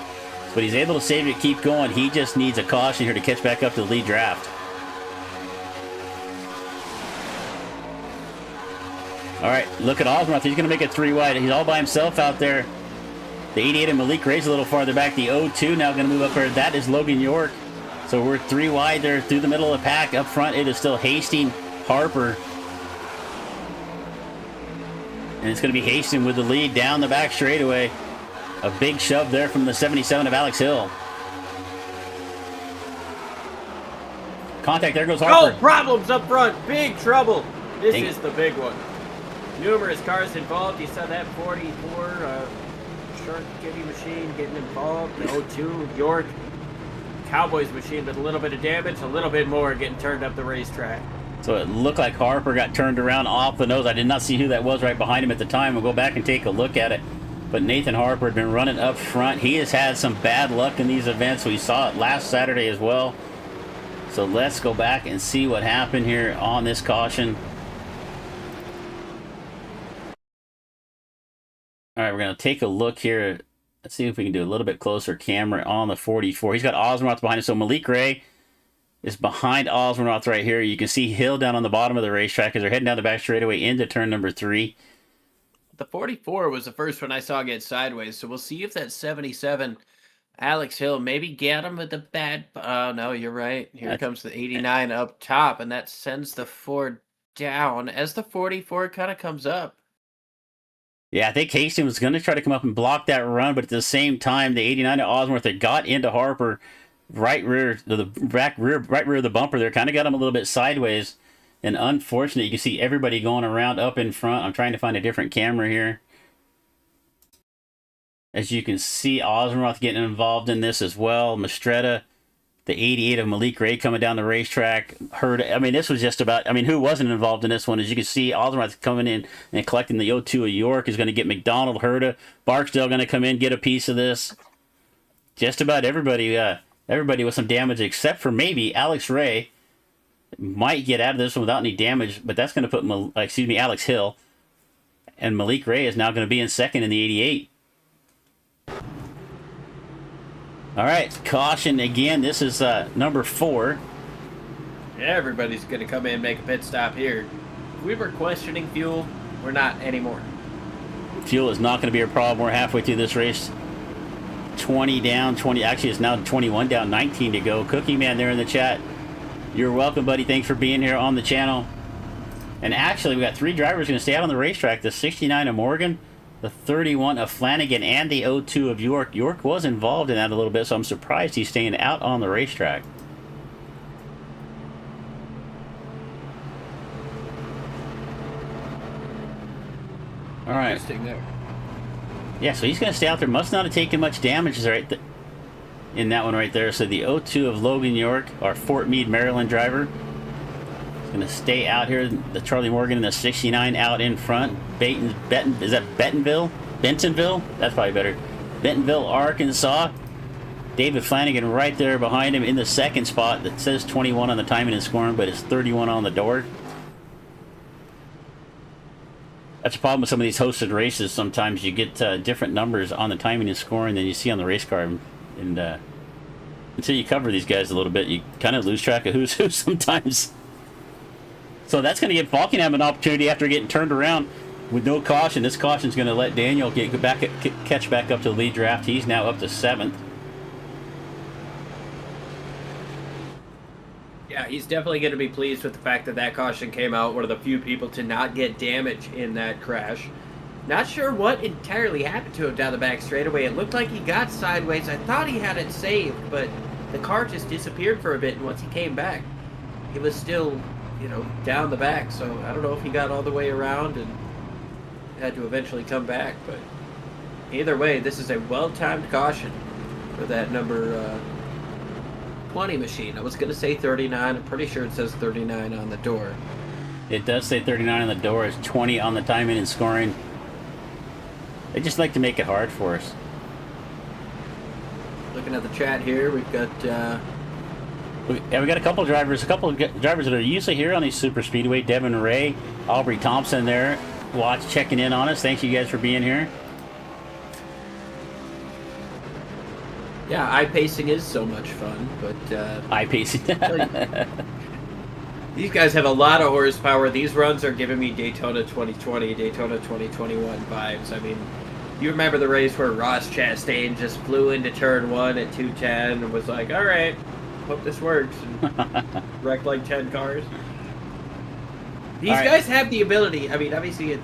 But he's able to save it, keep going. He just needs a caution here to catch back up to the lead draft. All right, look at Osmoth. He's going to make it 3 wide. He's all by himself out there. The 88 and Malik Ray's a little farther back. The 02 now going to move up here. That is Logan York. So we're 3 wide there through the middle of the pack. Up front, it is still Hastings, Harper. And it's going to be Hastings with the lead down the back straightaway. A big shove there from the 77 of Alex Hill. Contact, there goes Harper. Oh, problems up front. Big trouble. This is the big one. Numerous cars involved. You saw that 44 short kitty machine getting involved. The 02 York Cowboys machine with a little bit of damage, a little bit more getting turned up the racetrack. So it looked like Harper got turned around off the nose. I did not see who that was right behind him at the time. We'll go back and take a look at it. But Nathan Harper had been running up front. He has had some bad luck in these events. We saw it last Saturday as well. So let's go back and see what happened here on this caution. All right, we're going to take a look here. Let's see if we can do a little bit closer camera on the 44. He's got Osmoth behind him. So Malik Ray is behind Osmoth right here. You can see Hill down on the bottom of the racetrack as they're heading down the back straightaway into turn number 3. The 44 was the first one I saw get sideways. So we'll see if that 77 Alex Hill maybe get him with the bad. Oh, no, you're right. Here comes the 89 up top, and that sends the 4 down as the 44 kind of comes up. Yeah, I think Hastings was going to try to come up and block that run, but at the same time, the 89 at Osmoth that got into Harper, right rear of the bumper there, kind of got him a little bit sideways. And unfortunately, you can see everybody going around up in front. I'm trying to find a different camera here. As you can see, Osmoth getting involved in this as well. Mastretta, the 88 of Malik Ray coming down the racetrack. I mean, this was just about, I mean, who wasn't involved in this one? As you can see, Osmoth coming in and collecting the 02 of York is going to get McDonald, Herda, Barksdale going to come in, get a piece of this. Just about everybody with some damage, except for maybe Alex Ray might get out of this one without any damage, but that's going to put, Alex Hill. And Malik Ray is now going to be in second in the 88. All right, caution again. This is number 4. Everybody's going to come in and make a pit stop here. If we were questioning fuel, we're not anymore. Fuel is not going to be a problem. We're halfway through this race. 20 down, 20. Actually, it's now 21 down, 19 to go. Cookie Man there in the chat. You're welcome, buddy. Thanks for being here on the channel. And actually, we got 3 drivers going to stay out on the racetrack. The 69 of Morgan, the 31 of Flanagan, and the 02 of York. York was involved in that a little bit, so I'm surprised he's staying out on the racetrack. All right. Interesting there. Yeah, so he's going to stay out there. Must not have taken much damage in that one right there. So the 02 of Logan York, our Fort Meade, Maryland driver, is going to stay out here. The Charlie Morgan and the 69 out in front. Is that Bentonville? Bentonville? That's probably better. Bentonville, Arkansas. David Flanagan right there behind him in the second spot. That says 21 on the timing and scoring, but it's 31 on the door. That's a problem with some of these hosted races. Sometimes you get different numbers on the timing and scoring than you see on the race card. And until you cover these guys a little bit, you kind of lose track of who's who sometimes. So that's going to give Falkenham an opportunity after getting turned around with no caution. This caution is going to let Daniel catch back up to the lead draft. He's now up to 7th. Yeah, he's definitely going to be pleased with the fact that that caution came out. One of the few people to not get damage in that crash. Not sure what entirely happened to him down the back straightaway. It looked like he got sideways. I thought he had it saved, but the car just disappeared for a bit, and once he came back, he was still, down the back. So I don't know if he got all the way around and had to eventually come back. But either way, this is a well-timed caution for that number 20 machine. I was going to say 39. I'm pretty sure it says 39 on the door. It does say 39 on the door. It's 20 on the timing and scoring. They just like to make it hard for us. Looking at the chat here, we've got... we got a couple of drivers that are usually here on these super speedway. Devin Ray, Aubrey Thompson there, checking in on us. Thank you guys for being here. Yeah, iPacing is so much fun, but... iPacing. These guys have a lot of horsepower. These runs are giving me Daytona 2020, Daytona 2021 vibes. I mean, you remember the race where Ross Chastain just flew into turn 1 at 210 and was like, all right, hope this works, and wrecked like 10 cars. These guys have the ability, I mean, obviously you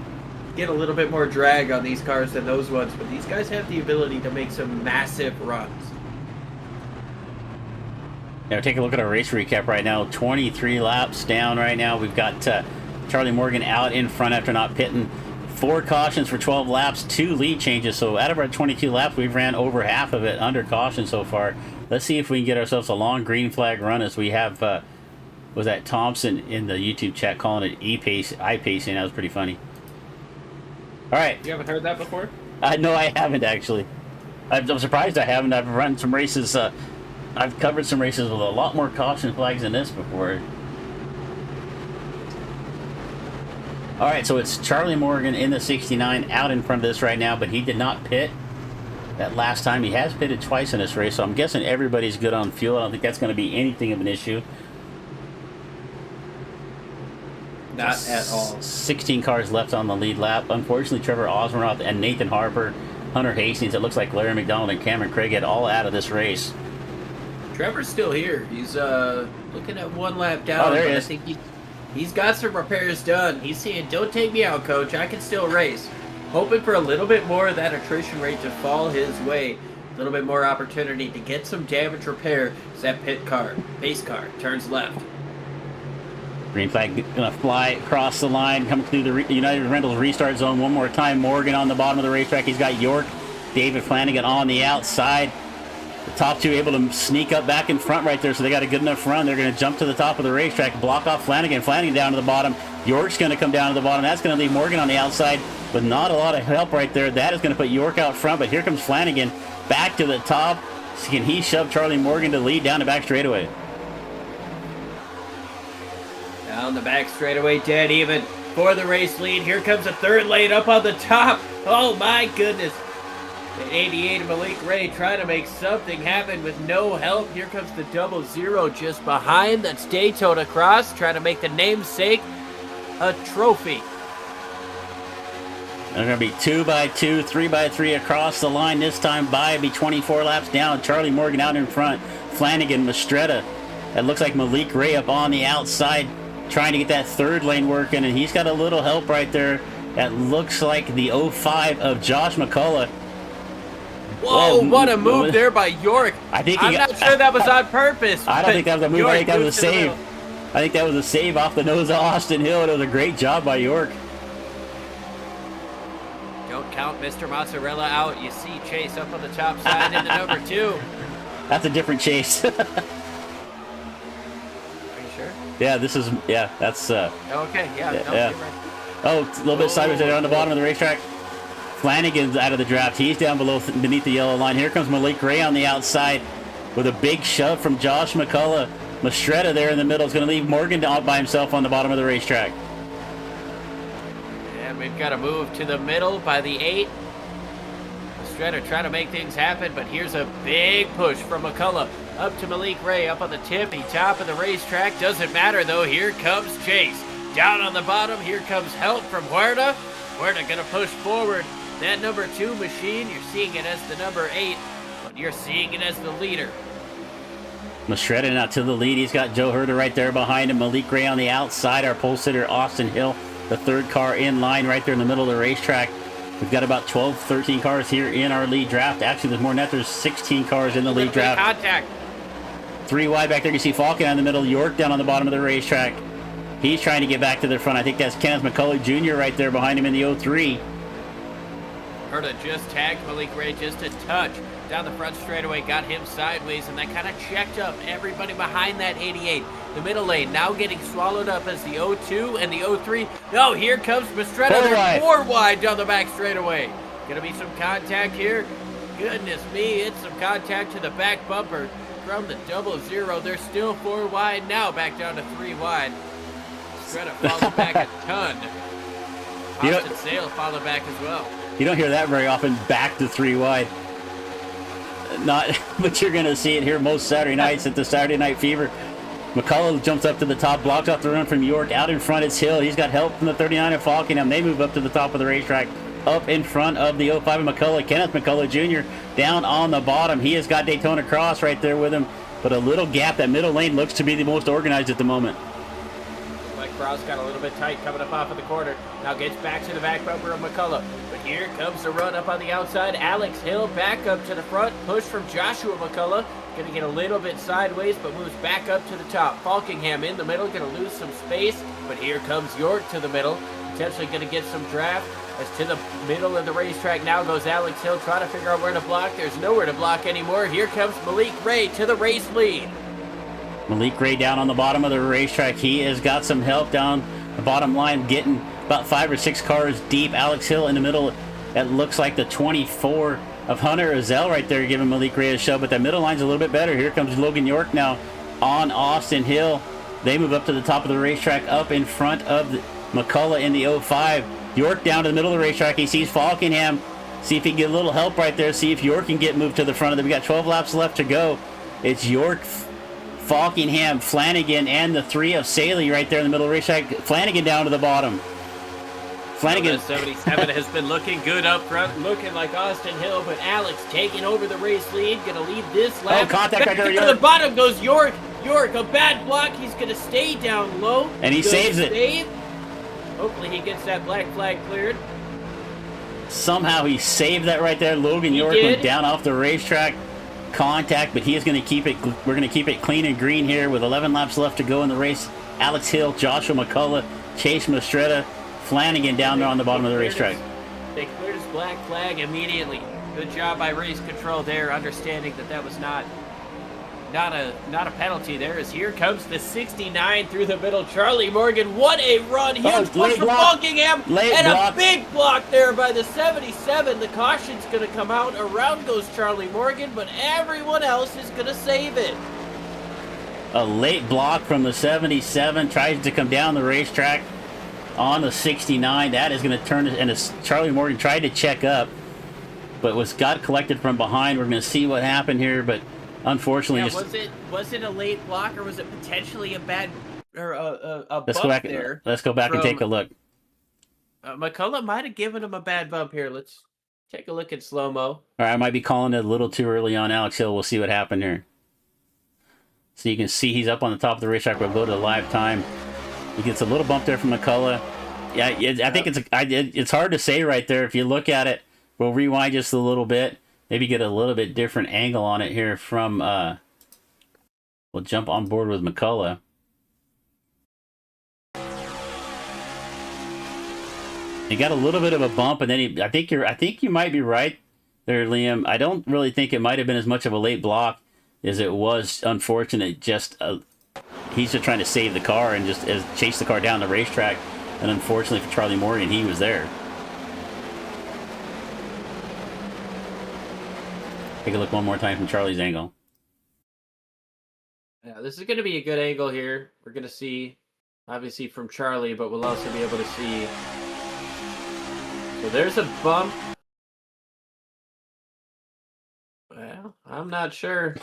get a little bit more drag on these cars than those ones, but these guys have the ability to make some massive runs. Yeah, take a look at our race recap right now. 23 laps down right now. We've got Charlie Morgan out in front after not pitting. 4 cautions for 12 laps, 2 lead changes. So out of our 22 laps, we've ran over half of it under caution so far. Let's see if we can get ourselves a long green flag run, as we have, was that Thompson in the YouTube chat calling it iPacing. That was pretty funny. All right. You haven't heard that before? No, I haven't actually. I'm surprised I haven't. I've run some races. I've covered some races with a lot more caution flags than this before. All right, so it's Charlie Morgan in the 69 out in front of this right now, but he did not pit that last time. He has pitted twice in this race, so I'm guessing everybody's good on fuel. I don't think that's going to be anything of an issue. Not at all. 16 cars left on the lead lap. Unfortunately, Trevor Osmeroth and Nathan Harper, Hunter Hastings, it looks like Larry McDonald and Cameron Craig get all out of this race. Trevor's still here. He's looking at 1 lap down. Oh, there he is. I think he's got some repairs done. He's saying, don't take me out, coach. I can still race. Hoping for a little bit more of that attrition rate to fall his way. A little bit more opportunity to get some damage repair as that pace car, turns left. Green flag gonna fly across the line, coming through the United Rentals restart zone one more time. Morgan on the bottom of the racetrack. He's got York, David Flanagan on the outside. The top two able to sneak up back in front right there, so they got a good enough run. They're going to jump to the top of the racetrack, block off Flanagan. Flanagan down to the bottom. York's going to come down to the bottom. That's going to leave Morgan on the outside, but not a lot of help right there. That is going to put York out front, but here comes Flanagan back to the top. Can he shove Charlie Morgan to lead down the back straightaway? Down the back straightaway, dead even for the race lead. Here comes a third lane up on the top. Oh my goodness. The 88 of Malik Ray trying to make something happen with no help. Here comes the 00 just behind. That's Daytona Cross trying to make the namesake a trophy. They're going to be 2x2, 3x3 across the line. This time by be 24 laps down. Charlie Morgan out in front. Flanagan, Mastretta. It looks like Malik Ray up on the outside trying to get that third lane working, and he's got a little help right there. That looks like the 05 of Josh McCullough. Whoa, what a move there by York. I'm not sure that was on purpose. I don't think that was a move. I think that was a save. I think that was a save off the nose of Austin Hill. It was a great job by York. Don't count Mr. Mozzarella out. You see Chase up on the top side in the number 2. That's a different Chase. Are you sure? Yeah, that's... okay, yeah. Yeah, no, yeah. You're right. Oh, a little bit sideways there on the bottom of the racetrack. Flanagan's out of the draft. He's down beneath the yellow line. Here comes Malik Ray on the outside with a big shove from Josh McCullough. Mastretta there in the middle is going to leave Morgan out by himself on the bottom of the racetrack. And we've got to move to the middle by the 8. Mastretta trying to make things happen, but here's a big push from McCullough up to Malik Ray up on the tippy top of the racetrack. Doesn't matter though. Here comes Chase. Down on the bottom. Here comes help from Huerta. Huerta going to push forward. That number 2 machine, you're seeing it as the number 8, but you're seeing it as the leader. Mastretta out to the lead. He's got Joe Herter right there behind him. Malik Ray on the outside. Our pole sitter, Austin Hill, the third car in line right there in the middle of the racetrack. We've got about 12, 13 cars here in our lead draft. Actually, there's more than that. There's 16 cars in the lead draft. Contact. 3 wide back there. You see Falcon in the middle. York down on the bottom of the racetrack. He's trying to get back to the front. I think that's Kenneth McCullough Jr. right there behind him in the 03. Herta just tagged Malik Ray just a touch. Down the front straightaway, got him sideways, and that kind of checked up everybody behind that 88. The middle lane now getting swallowed up as the 02 and the 03. No, here comes Mistretta. They're 4 wide down the back straightaway. Gonna be some contact here. Goodness me, it's some contact to the back bumper from the 00. They're still 4 wide now, back down to 3 wide. Mistretta followed back a ton. Austin Sale followed back as well. You don't hear that very often, back to 3 wide. Not, but you're going to see it here most Saturday nights at the Saturday Night Fever. McCullough jumps up to the top, blocks off the run from York. Out in front is Hill. He's got help from the 39 of Falkenham. They move up to the top of the racetrack. Up in front of the 05 of McCullough. Kenneth McCullough Jr. down on the bottom. He has got Daytona Cross right there with him. But a little gap. That middle lane looks to be the most organized at the moment. Cross got a little bit tight coming up off of the corner. Now gets back to the back bumper of McCullough. But here comes the run up on the outside. Alex Hill back up to the front. Push from Joshua McCullough. Going to get a little bit sideways, but moves back up to the top. Falkingham in the middle. Going to lose some space. But here comes York to the middle. Potentially going to get some draft. As to the middle of the racetrack now goes Alex Hill. Trying to figure out where to block. There's nowhere to block anymore. Here comes Malik Ray to the race lead. Malik Ray down on the bottom of the racetrack. He has got some help down the bottom line, getting about 5 or 6 cars deep. Alex Hill in the middle. That looks like the 24 of Hunter Azell right there, giving Malik Ray a shove. But that middle line's a little bit better. Here comes Logan York now on Austin Hill. They move up to the top of the racetrack, up in front of McCullough in the 05. York down to the middle of the racetrack. He sees Falkingham. See if he can get a little help right there. See if York can get moved to the front of them. We got 12 laps left to go. It's York, Falkingham, Flanagan, and the 3 of Saley right there in the middle of the racetrack. Flanagan down to the bottom. Flanagan. 77 has been looking good up front, looking like Austin Hill, but Alex taking over the race lead, going to lead this lap. Oh, contact right there, York. To the bottom goes York. York, a bad block. He's going to stay down low. And he saves it. Hopefully he gets that black flag cleared. Somehow he saved that right there. Logan York went down off the racetrack. Contact, but he is going to keep it. We're going to keep it clean and green here with 11 laps left to go in the race. Alex Hill, Joshua McCullough, Chase Mistretta, Flanagan down there on the bottom of the racetrack. They cleared his black flag immediately. Good job by race control there, understanding that that was not a penalty there. As here comes the 69 through the middle. Charlie Morgan, what a run! Huge push from Buckingham, and a big block there by the 77. The caution's going to come out. Around goes Charlie Morgan, but everyone else is going to save it. A late block from the 77, tries to come down the racetrack on the 69. That is going to turn it, and Charlie Morgan tried to check up, but got collected from behind. We're going to see what happened here, but unfortunately, was it a late block, or was it potentially a bad or a let's bump go back there? Let's go back and take a look. McCullough might have given him a bad bump here. Let's take a look at slow-mo. All right, I might be calling it a little too early on Alex Hill. We'll see what happened here. So you can see he's up on the top of the racetrack. We'll go to the live time. He gets a little bump there from McCullough. Yeah, I think it's hard to say right there. If you look at it, we'll rewind just a little bit. Maybe get a little bit different angle on it here from, we'll jump on board with McCullough. He got a little bit of a bump, and then I think you might be right there, Liam. I don't really think it might have been as much of a late block as it was unfortunate. Just he's just trying to save the car and just chase the car down the racetrack, and unfortunately for Charlie Morgan, he was there. Take a look one more time from Charlie's angle. Yeah, this is going to be a good angle here. We're going to see, obviously, from Charlie, but we'll also be able to see. So there's a bump. Well, I'm not sure.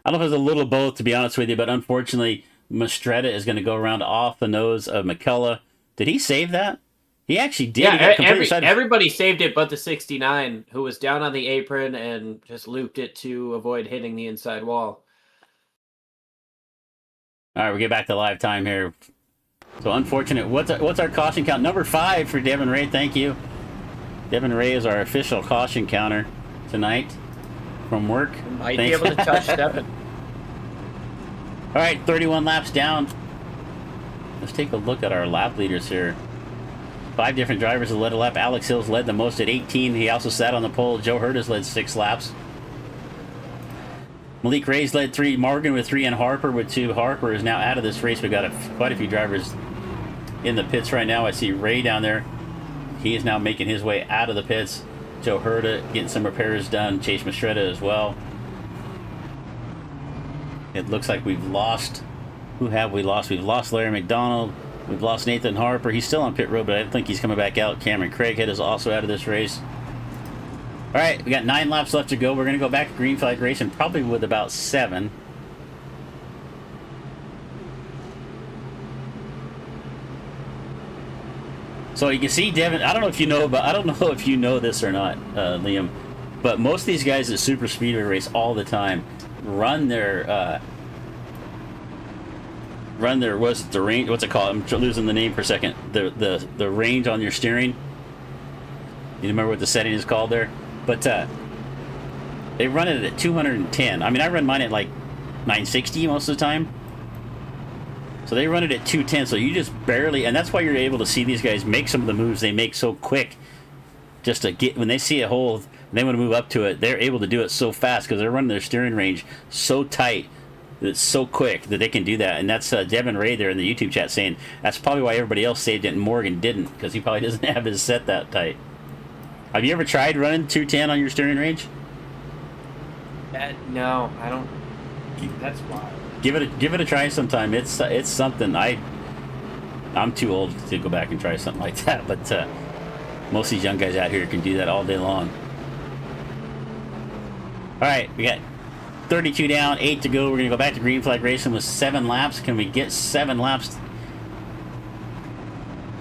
I don't know if it's a little both, to be honest with you, but unfortunately, Mistretta is going to go around off the nose of McCullough. Did he save that? He actually did. Yeah, everybody saved it but the 69, who was down on the apron and just looped it to avoid hitting the inside wall. All right, we get back to live time here. So unfortunate. What's our caution count? Number 5 for Devin Ray. Thank you. Devin Ray is our official caution counter tonight from work. Might be able to touch 7. All right, 31 laps down. Let's take a look at our lap leaders here. 5 different drivers have led a lap. Alex Hill's led the most at 18. He also sat on the pole. Joe Hurt has led 6 laps. Malik Ray's led 3. Morgan with 3 and Harper with 2. Harper is now out of this race. We've got quite a few drivers in the pits right now. I see Ray down there. He is now making his way out of the pits. Joe Herta getting some repairs done. Chase Mastretta as well. It looks like we've lost. Who have we lost? We've lost Larry McDonald. We've lost Nathan Harper. He's still on pit road, but I don't think he's coming back out. Cameron Craighead is also out of this race. All right, we got 9 laps left to go. We're going to go back to green flag racing, probably with about 7. So you can see Devin. I don't know if you know, but I don't know if you know this or not, Liam. But most of these guys that super speedway race all the time run their what's the range? What's it called? I'm losing the name for a second. The range on your steering. You remember what the setting is called there? But they run it at 210. I mean, I run mine at like 960 most of the time. So they run it at 210. So you just barely, and that's why you're able to see these guys make some of the moves they make so quick. Just to get, when they see a hole, and they want to move up to it, they're able to do it so fast because they're running their steering range so tight. It's so quick that they can do that. And that's Devin Ray there in the YouTube chat saying that's probably why everybody else saved it and Morgan didn't, because he probably doesn't have his set that tight. Have you ever tried running 210 on your steering range? No, I don't. That's wild. Give it a try sometime. It's something. I'm too old to go back and try something like that, but most of these young guys out here can do that all day long. All right, we got 32 down, 8 to go. We're gonna go back to green flag racing with 7 laps. Can we get 7 laps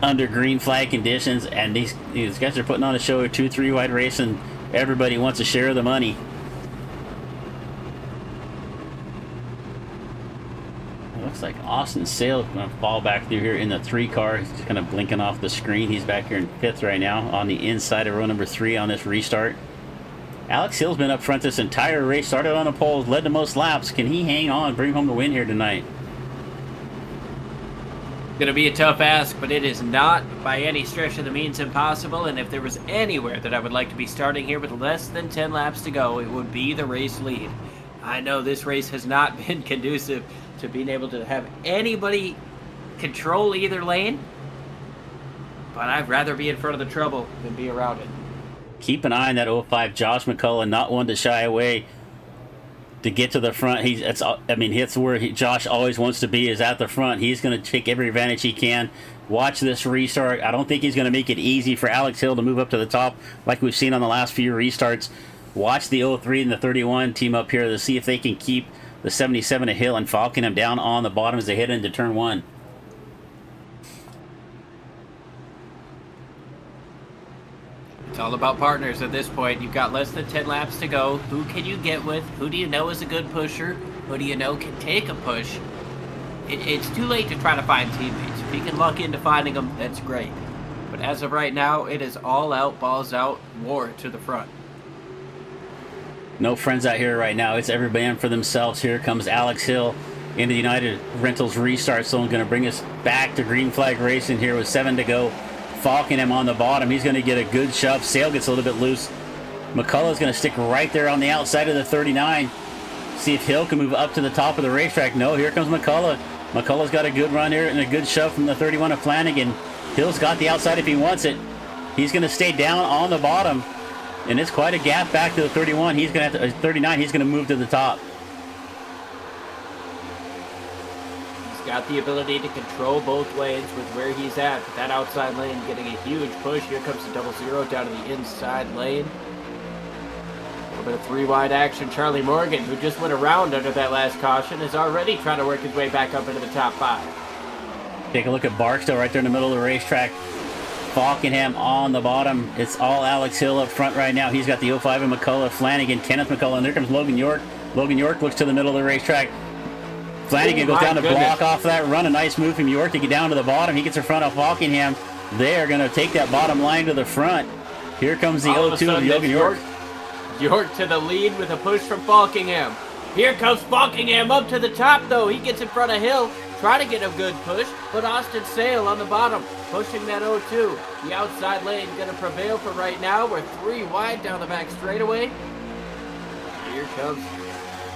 under green flag conditions? And these guys are putting on a show, 2-3 wide race, and everybody wants a share of the money. It looks like Austin Sale's going to fall back through here in the 3 car. He's just kind of blinking off the screen. He's back here in 5th right now on the inside of row number 3 on this restart. Alex Hill's been up front this entire race, started on the pole, led the most laps. Can he hang on, bring home the win here tonight? Gonna be a tough ask, but it is not by any stretch of the means impossible. And if there was anywhere that I would like to be starting here with less than 10 laps to go, it would be the race lead. I know this race has not been conducive to being able to have anybody control either lane, but I'd rather be in front of the trouble than be around it. Keep an eye on that 05 Josh McCullough, not one to shy away to get to the front. That's where Josh always wants to be, is at the front. He's going to take every advantage he can. Watch this restart. I don't think he's going to make it easy for Alex Hill to move up to the top like we've seen on the last few restarts. Watch the 03 and the 31 team up here to see if they can keep the 77 of Hill and falcon him down on the bottom as they head into turn 1. It's all about partners at this point. You've got less than 10 laps to go. Who can you get with? Who do you know is a good pusher? Who do you know can take a push? It's too late to try to find teammates. If you can luck into finding them, that's great. But as of right now, it is all out, balls out, war to the front. No friends out here right now. It's everybody in for themselves. Here comes Alex Hill into the United Rentals restart. So I'm going to bring us back to green flag racing here with 7 to go. Falcon him on the bottom. He's going to get a good shove. Sale gets a little bit loose. McCullough's going to stick right there on the outside of the 39. See if Hill can move up to the top of the racetrack. No, here comes McCullough. McCullough's got a good run here and a good shove from the 31 of Flanagan. Hill's got the outside if he wants it. He's going to stay down on the bottom. And it's quite a gap back to the 31. He's going to have to, 39, he's going to move to the top. Got the ability to control both lanes with where he's at. But that outside lane getting a huge push. Here comes the 00 down to the inside lane. A little bit of 3 wide action. Charlie Morgan, who just went around under that last caution, is already trying to work his way back up into the top 5. Take a look at Barksdale right there in the middle of the racetrack. Falkenham on the bottom. It's all Alex Hill up front right now. He's got the 05 and McCullough, Flanagan, Kenneth McCullough, and there comes Logan York. Logan York looks to the middle of the racetrack. Flanagan goes down to block off that run. A nice move from York to get down to the bottom. He gets in front of Falkenham. They're going to take that bottom line to the front. Here comes the 02 of Logan York. York to the lead with a push from Falkingham. Here comes Falkingham up to the top, though. He gets in front of Hill. try to get a good push, but Austin Sale on the bottom, pushing that 0-2. The outside lane going to prevail for right now. We're 3 wide down the back straightaway. Here comes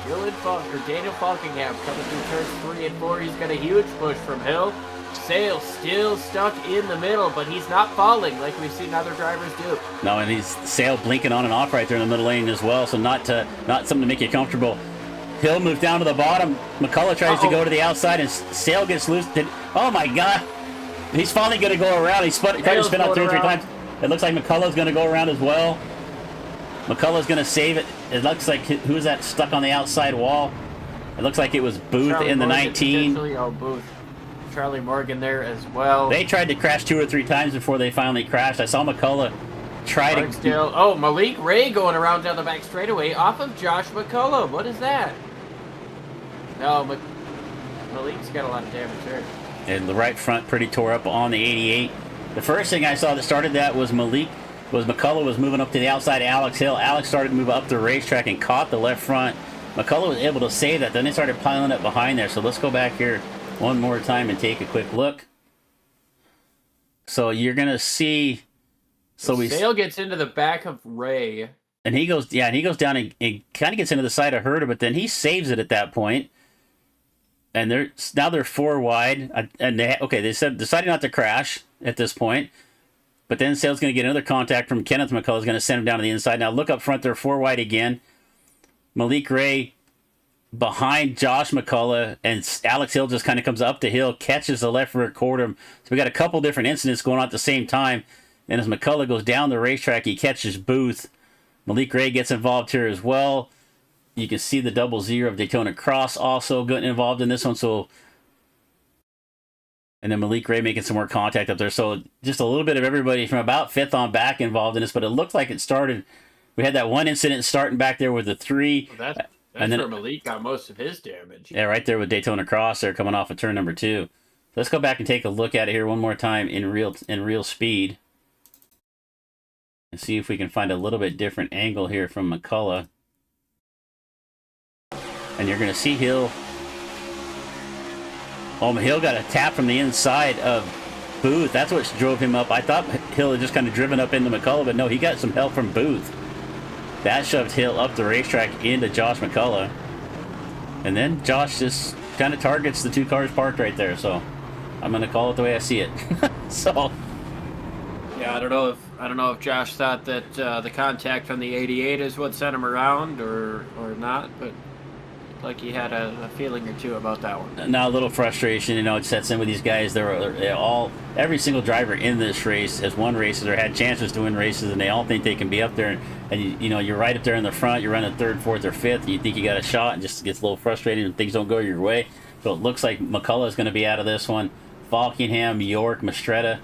Daniel Falkingham coming through turns 3 and 4. He's got a huge push from Hill. Sale still stuck in the middle, but he's not falling like we've seen other drivers do. No, and he's Sale blinking on and off right there in the middle lane as well, so not something to make you comfortable. Hill moves down to the bottom. McCullough tries to go to the outside, and Sale gets loose. Oh my God! He's finally going to go around. He's tried to spin out 2 or 3 times. It looks like McCullough's going to go around as well. McCullough's going to save it. It looks like, who's that stuck on the outside wall? It looks like it was Booth Charlie in the Morgan, 19. Oh, Booth. Charlie Morgan there as well. They tried to crash 2 or 3 times before they finally crashed. I saw McCullough try to... Oh, Malik Ray going around down the back straightaway off of Josh McCullough. What is that? No, Malik's got a lot of damage there. And the right front pretty tore up on the 88. The first thing I saw that started that was McCullough was moving up to the outside of Alex Hill. Alex started to move up the racetrack and caught the left front. McCullough was able to save that. Then they started piling up behind there. So let's go back here one more time and take a quick look. So you're going to see... Sale gets into the back of Ray. And he goes down and kind of gets into the side of Herta, but then he saves it at that point. And now they're 4 wide. And they decided not to crash at this point. But then Sale's going to get another contact from Kenneth McCullough. Is going to send him down to the inside. Now look up front. They're 4 wide again. Malik Ray behind Josh McCullough. And Alex Hill just kind of comes up to Hill, catches the left rear quarter. So we got a couple different incidents going on at the same time. And as McCullough goes down the racetrack, he catches Booth. Malik Ray gets involved here as well. You can see the 00 of Daytona Cross also getting involved in this one. So, and then Malik Ray making some more contact up there. So just a little bit of everybody from about 5th on back involved in this. But it looked like it started. We had that one incident starting back there with the 3. Well, that's where Malik got most of his damage. Yeah, right there with Daytona Cross there coming off of turn number 2. Let's go back and take a look at it here one more time in real speed. And see if we can find a little bit different angle here from McCullough. And you're going to see Hill. Oh, Hill got a tap from the inside of Booth. That's what drove him up. I thought Hill had just kind of driven up into McCullough, but no, he got some help from Booth. That shoved Hill up the racetrack into Josh McCullough. And then Josh just kind of targets the 2 cars parked right there. So I'm going to call it the way I see it. So... Yeah, I don't know if Josh thought that the contact from the 88 is what sent him around or not, but like he had a feeling or two about that one. Now a little frustration, it sets in with these guys. Every single driver in this race has won races or had chances to win races, and they all think they can be up there. And you're right up there in the front. You're running 3rd, 4th, or 5th. You think you got a shot, and just gets a little frustrating, and things don't go your way. So it looks like McCullough is going to be out of this one. Falkingham, York, Mastretta.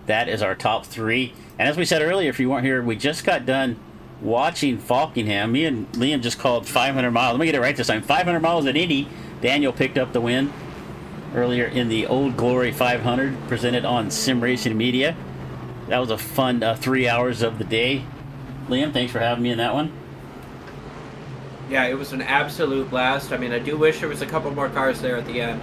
That is our top 3. And as we said earlier, if you weren't here, we just got done watching Falkingham. Me and Liam just called 500 miles. Let me get it right this time. 500 miles at Indy. Daniel picked up the win earlier in the Old Glory 500 presented on Sim Racing Media. That was a fun 3 hours of the day. Liam, thanks for having me in that one. Yeah, it was an absolute blast. I mean, I do wish there was a couple more cars there at the end.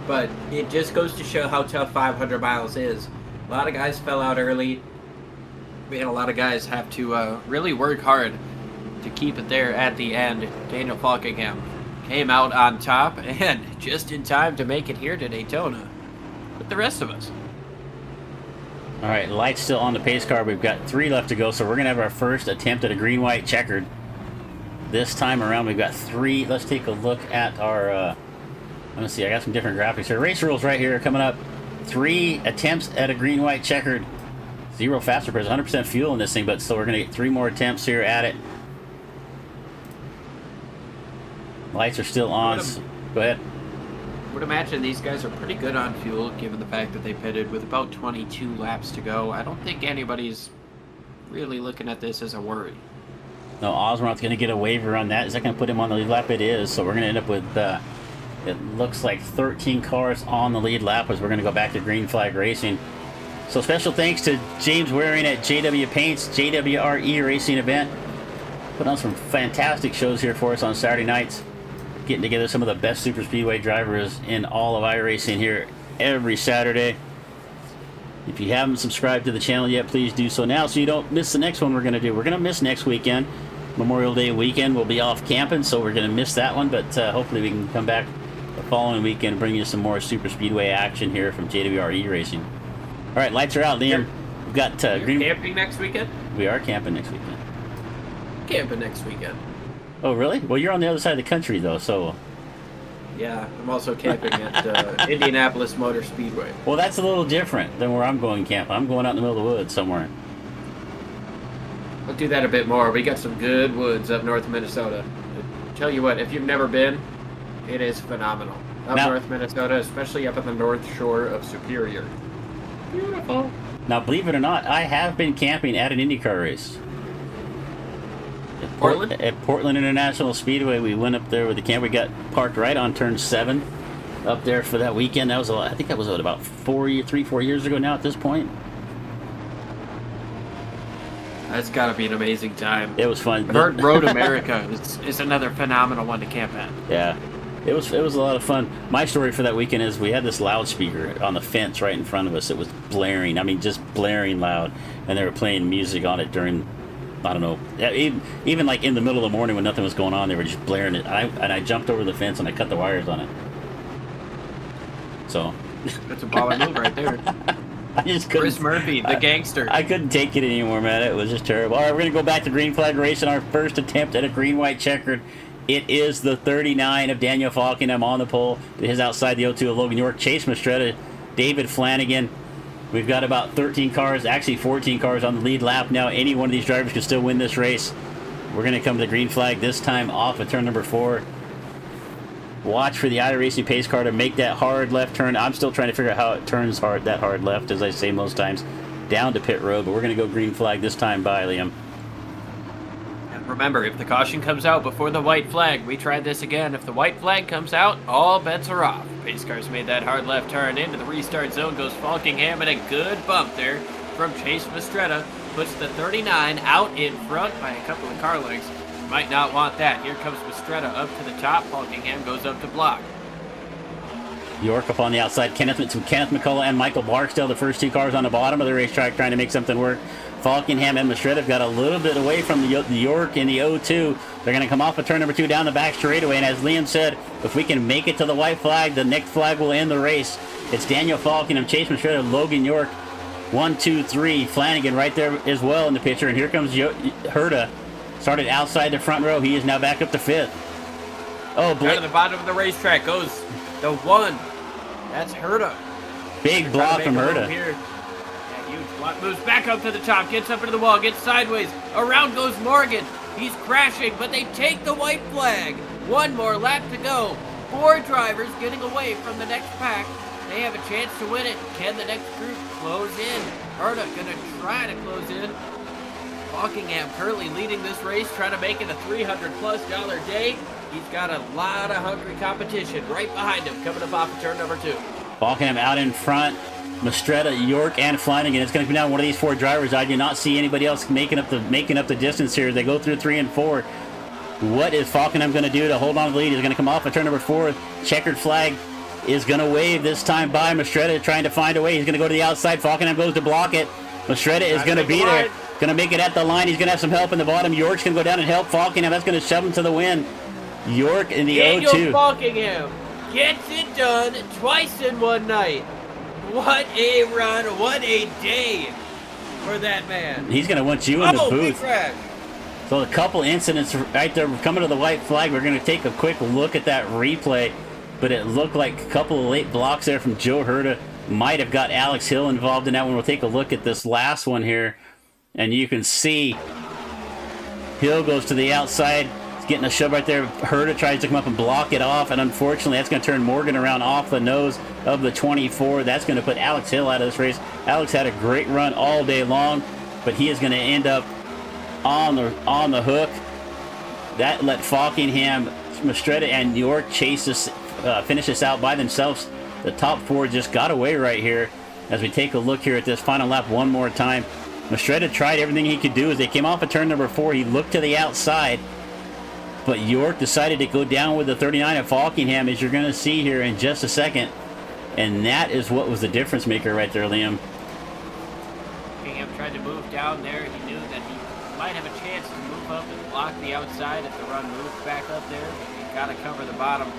But it just goes to show how tough 500 miles is. A lot of guys fell out early. We had a lot of guys have to really work hard to keep it there at the end. Daniel Falkingham came out on top and just in time to make it here to Daytona with the rest of us. All right, lights still on the pace car. We've got 3 left to go, so we're going to have our first attempt at a green-white checkered. This time around, we've got 3. Let's take a look at our... let me see, I got some different graphics here. Race rules right here coming up. 3 attempts at a green-white checkered. 0 faster press, 100% fuel in this thing, but still we're going to get 3 more attempts here at it. Lights are still on. Go ahead. I would imagine these guys are pretty good on fuel, given the fact that they pitted with about 22 laps to go. I don't think anybody's really looking at this as a worry. No, Osmond's going to get a waiver on that. Is that going to put him on the lead lap? It is, so we're going to end up with... it looks like 13 cars on the lead lap as we're going to go back to green flag racing. So special thanks to James Waring at JW Paints, JWR racing event. Put on some fantastic shows here for us on Saturday nights. getting together some of the best super speedway drivers in all of iRacing here every Saturday. If you haven't subscribed to the channel yet, please do so now so you don't miss the next one we're going to do. We're going to miss next weekend. Memorial Day weekend, we'll be off camping, so we're going to miss that one, but hopefully we can come back the following weekend and bring you some more super speedway action here from JWR eRacing. All right, lights are out, Liam. We've got green. Camping next weekend? We are camping next weekend. Camping next weekend. Oh, really? Well, you're on the other side of the country, though, so... Yeah, I'm also camping at Indianapolis Motor Speedway. Well, that's a little different than where I'm going camping. I'm going out in the middle of the woods somewhere. I'll do that a bit more. We got some good woods up north of Minnesota. Tell you what, if you've never been, it is phenomenal. Up north Minnesota, especially up at the north shore of Superior. Beautiful. Now, believe it or not, I have been camping at an IndyCar race. Portland? At Portland International Speedway, we went up there with the camp. We got parked right on turn 7 up there for that weekend. That was I think that was about 4 years ago now at this point. That's got to be an amazing time. It was fun. I heard Road America is another phenomenal one to camp at. Yeah, it was a lot of fun. My story for that weekend is we had this loudspeaker on the fence right in front of us. It was blaring. I mean, just blaring loud, and they were playing music on it during, I don't know, even like in the middle of the morning when nothing was going on, they were just blaring it. I jumped over the fence and I cut the wires on it. So that's a baller move right there. I just couldn't. Chris Murphy, the gangster. I couldn't take it anymore, man. It was just terrible. All right, we're going to go back to green flag racing. Our first attempt at a green-white checkered. It is the 39 of Daniel Falkenham on the pole. It is outside the 02 of Logan York. Chase Mastretta, David Flanagan. We've got about 13 cars, actually 14 cars on the lead lap now. Any one of these drivers can still win this race. We're going to come to the green flag this time off of turn number 4. Watch for the iRacing pace car to make that hard left turn. I'm still trying to figure out how it turns that hard left, as I say most times, down to pit road. But we're going to go green flag this time by Liam. And remember, if the caution comes out before the white flag, we tried this again. If the white flag comes out, all bets are off. Pace car's made that hard left turn into the restart zone. Goes Falkingham, and a good bump there from Chase Mastretta. Puts the 39 out in front by a couple of car lengths. Might not want that. Here comes Mastretta up to the top. Falkingham goes up to block. York up on the outside. Kenneth McCullough and Michael Barksdale, the first 2 cars on the bottom of the racetrack, trying to make something work. Falkingham and Mastretta have got a little bit away from the York in the 0-2. They're going to come off of turn number 2 down the back straightaway. And as Liam said, if we can make it to the white flag, the next flag will end the race. It's Daniel Falkingham, Chase Mastretta, Logan York. 1, 2, 3. Flanagan right there as well in the picture. And here comes Herta. Started outside the front row. He is now back up to 5th. Oh, down to the bottom of the racetrack goes the 1. That's Herta. Big block from Herta. Here. Yeah, huge block. Moves back up to the top. Gets up into the wall. Gets sideways. Around goes Morgan. He's crashing, but they take the white flag. 1 more lap to go. 4 drivers getting away from the next pack. They have a chance to win it. Can the next group close in? Herta gonna try to close in. Falkingham currently leading this race, trying to make it a $300+ day. He's got a lot of hungry competition right behind him, coming up off of turn number 2. Falkingham out in front. Mastretta, York, and Flanagan. It's going to be down one of these 4 drivers. I do not see anybody else making up the distance here. They go through 3 and 4. What is Falkingham going to do to hold on to the lead? He's going to come off of turn number 4. Checkered flag is going to wave this time by Mastretta, trying to find a way. He's going to go to the outside. Falkingham goes to block it. Mastretta is going to be there. Going to make it at the line. He's going to have some help in the bottom. York's going to go down and help Falkingham. That's going to shove him to the win. York in the 0-2. Daniel Falkingham gets it done twice in one night. What a run. What a day for that man. He's going to want you in the booth. Big crash. So a couple incidents right there coming to the white flag. We're going to take a quick look at that replay. But it looked like a couple of late blocks there from Joe Herta. Might have got Alex Hill involved in that one. We'll take a look at this last one here. And you can see Hill goes to the outside. He's getting a shove right there. Herta tries to come up and block it off. And unfortunately, that's going to turn Morgan around off the nose of the 24. That's going to put Alex Hill out of this race. Alex had a great run all day long, but he is going to end up on the hook. That let Falkingham, Mastretta, and York finish this out by themselves. The top 4 just got away right here. As we take a look here at this final lap one more time. Mastretta tried everything he could do as they came off of turn number 4. He looked to the outside. But York decided to go down with the 39 at Falkingham, as you're going to see here in just a second. And that is what was the difference maker right there, Liam. Falkingham tried to move down there. He knew that he might have a chance to move up and block the outside if the run moved back up there. He got to cover the bottom.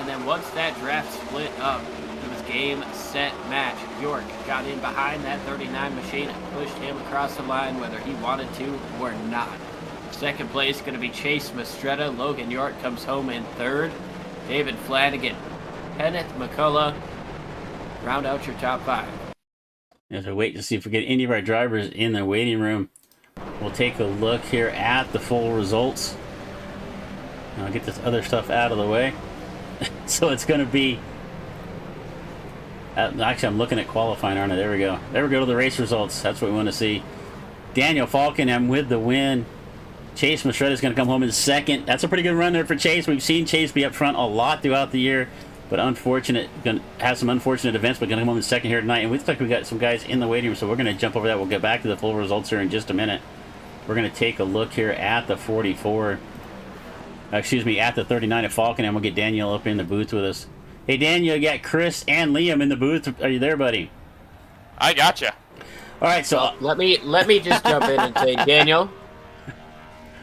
And then once that draft split up, it was game, set, match. York got in behind that 39 machine and pushed him across the line whether he wanted to or not. Second place going to be Chase Mastretta. Logan York comes home in third. David Flanagan, Kenneth McCullough round out your top 5. As we wait to see if we get any of our drivers in the waiting room, we'll take a look here at the full results. I'll get this other stuff out of the way. So it's going to be... actually, I'm looking at qualifying, aren't I? There we go. There we go to the race results. That's what we want to see. Daniel Falkenham with the win. Chase Mastretta is going to come home in second. That's a pretty good run there for Chase. We've seen Chase be up front a lot throughout the year, but unfortunate, going to have some unfortunate events, but going to come home in second here tonight. And we looks like we got some guys in the waiting room, so we're going to jump over that. We'll get back to the full results here in just a minute. We're going to take a look here at the 44. Excuse me, at the 39 at Falkenham. We'll get Daniel up in the booth with us. Hey, Daniel, you got Chris and Liam in the booth. Are you there, buddy? I gotcha. All right, so let me just jump in and say, Daniel,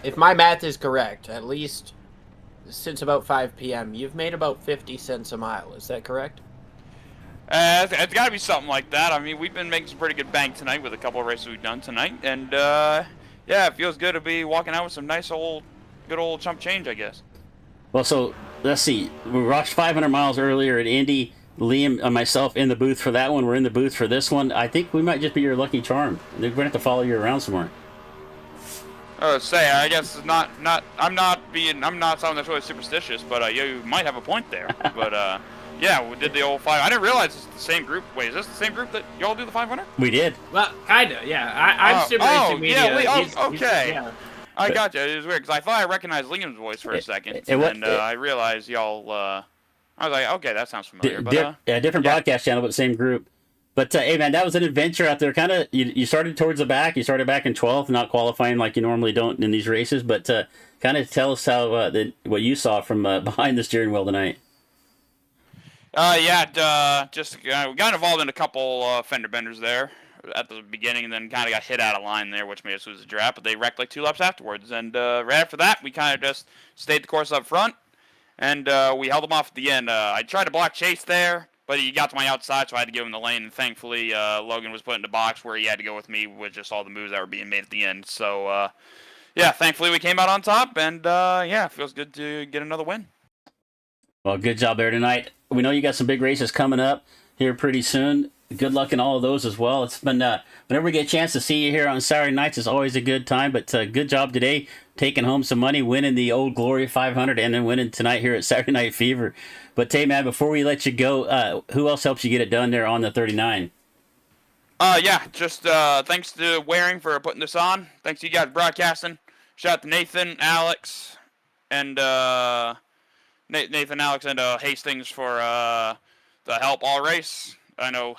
if my math is correct, at least since about 5 p.m., you've made about 50 cents a mile. Is that correct? It's got to be something like that. I mean, we've been making some pretty good bank tonight with a couple of races we've done tonight, and yeah, it feels good to be walking out with some nice good old chump change, I guess. Well, so let's see. We rushed 500 miles earlier at Indy. Liam and myself in the booth for that one. We're in the booth for this one. I think we might just be your lucky charm. We're going to have to follow you around some more. I guess I'm not someone that's really superstitious, but you might have a point there. But yeah, we did the old 5. I didn't realize it's the same group. Wait, is this the same group that y'all do the 500? We did. Well, kinda, yeah. I'm Sim Racing Media. Yeah, okay. Yeah. I gotcha. It was weird because I thought I recognized Liam's voice for a second, and I realized y'all. I was like, okay, that sounds familiar. Different broadcast channel, but same group. But hey, man, that was an adventure out there. Kind of, you started towards the back. You started back in 12th, not qualifying like you normally don't in these races. But kind of tell us how what you saw from behind the steering wheel tonight. Just we got involved in a couple fender benders there at the beginning, and then kind of got hit out of line there, which made us lose the draft. But they wrecked like 2 laps afterwards, and right after that, we kind of just stayed the course up front, and we held them off at the end. I tried to block Chase there, but he got to my outside, so I had to give him the lane. And thankfully, Logan was put in the box where he had to go with me with just all the moves that were being made at the end. So yeah, thankfully we came out on top, and yeah, it feels good to get another win. Well, good job there tonight. We know you got some big races coming up here pretty soon. Good luck in all of those as well. It's been whenever we get a chance to see you here on Saturday nights, it's always a good time. But good job today, taking home some money, winning the Old Glory 500, and then winning tonight here at Saturday Night Fever. But hey, man, before we let you go, who else helps you get it done there on the 39? Yeah, just thanks to Waring for putting this on. Thanks to you guys broadcasting. Shout out to Nathan, Alex, and Hastings for the help all race. I know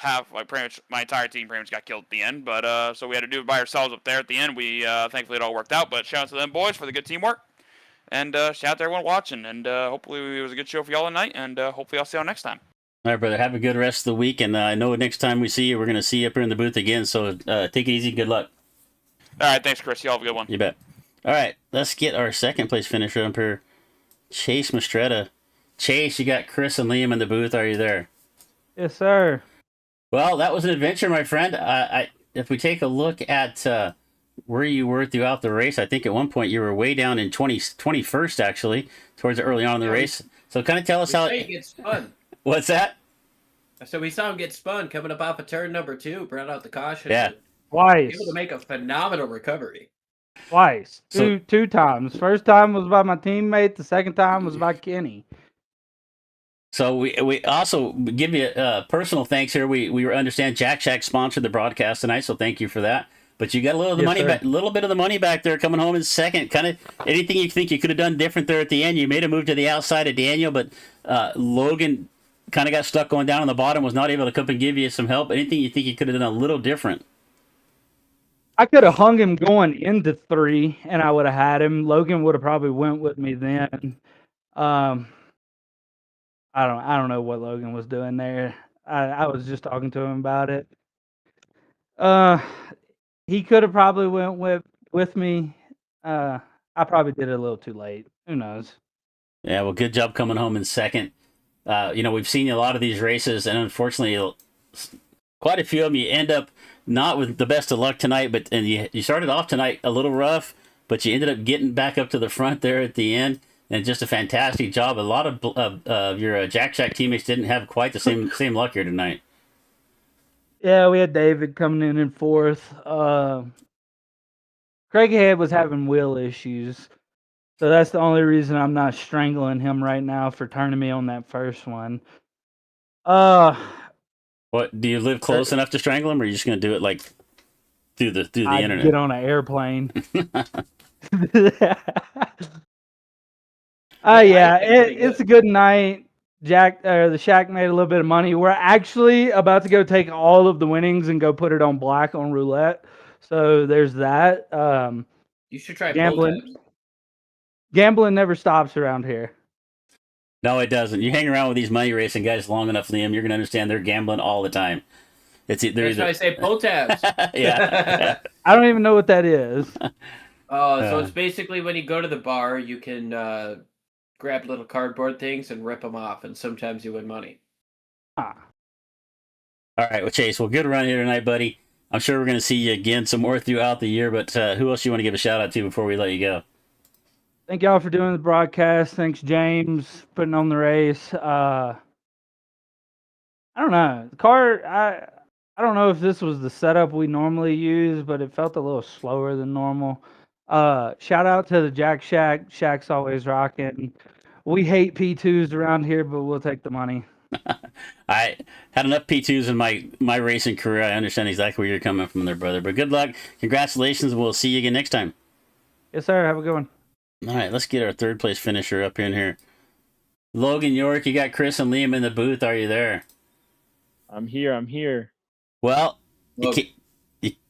pretty much my entire team pretty much got killed at the end, but so we had to do it by ourselves up there at the end. We thankfully it all worked out, but shout out to them boys for the good teamwork, and shout out to everyone watching, and hopefully it was a good show for y'all tonight, and hopefully I'll see y'all next time. All right, brother. Have a good rest of the week, and I know next time we see you, we're going to see you up here in the booth again, so take it easy. Good luck. All right, thanks, Chris. Y'all have a good one. You bet. All right, let's get our second place finisher up here, Chase Mastretta. Chase, you got Chris and Liam in the booth. Are you there? Yes, sir. Well, that was an adventure, my friend. If we take a look at where you were throughout the race, I think at one point you were way down in 21st, actually, towards early on in the race. So kind of tell us how... He gets spun. What's that? So we saw him get spun coming up off of turn number 2, brought out the caution. Yeah. Twice. Able to make a phenomenal recovery. Twice. Two times. First time was by my teammate. The second time was by Kenny. So we also give you personal thanks here. We understand Jack Shack sponsored the broadcast tonight, so thank you for that. But you got a little of the money back, little bit of the money back there coming home in second. Kind of anything you think you could have done different there at the end. You made a move to the outside of Daniel, but Logan kind of got stuck going down on the bottom, was not able to come and give you some help. Anything you think you could have done a little different? I could have hung him going into 3, and I would have had him. Logan would have probably went with me then. I don't know what Logan was doing there. I was just talking to him about it. He could have probably went with me. I probably did it a little too late. Who knows? Yeah, well, good job coming home in second. We've seen a lot of these races, and unfortunately, quite a few of them you end up not with the best of luck tonight. But you started off tonight a little rough, but you ended up getting back up to the front there at the end, and just a fantastic job. A lot of your Jack Shack teammates didn't have quite the same luck here tonight. Yeah, we had David coming in 4th. Craighead was having wheel issues, so that's the only reason I'm not strangling him right now for turning me on that first one. What, do you live close enough to strangle him, or are you just going to do it like through the I'd internet? get on an airplane. It's a good night. The Shack made a little bit of money. We're actually about to go take all of the winnings and go put it on black on roulette. So there's that. You should try gambling. Gambling never stops around here. No, it doesn't. You hang around with these money racing guys long enough, Liam, you're going to understand they're gambling all the time. That's why I say pull tabs. Yeah. I don't even know what that is. So it's basically when you go to the bar, you can grab little cardboard things and rip them off, and sometimes you win money. All right, well, Chase, well, good run here tonight, buddy. I'm sure we're going to see you again some more throughout the year, but who else you want to give a shout out to before we let you go? Thank y'all for doing the broadcast. Thanks, James, putting on the race. I don't know. The car, I don't know if this was the setup we normally use, but it felt a little slower than normal. Shout out to the Jack Shack. Shack's always rocking. We hate P2s around here, but we'll take the money. I had enough P2s in my racing career. I understand exactly where you're coming from there, brother. But good luck. Congratulations. We'll see you again next time. Yes, sir. Have a good one. All right, let's get our third place finisher up in here. Logan York, you got Chris and Liam in the booth. Are you there? I'm here. Well, you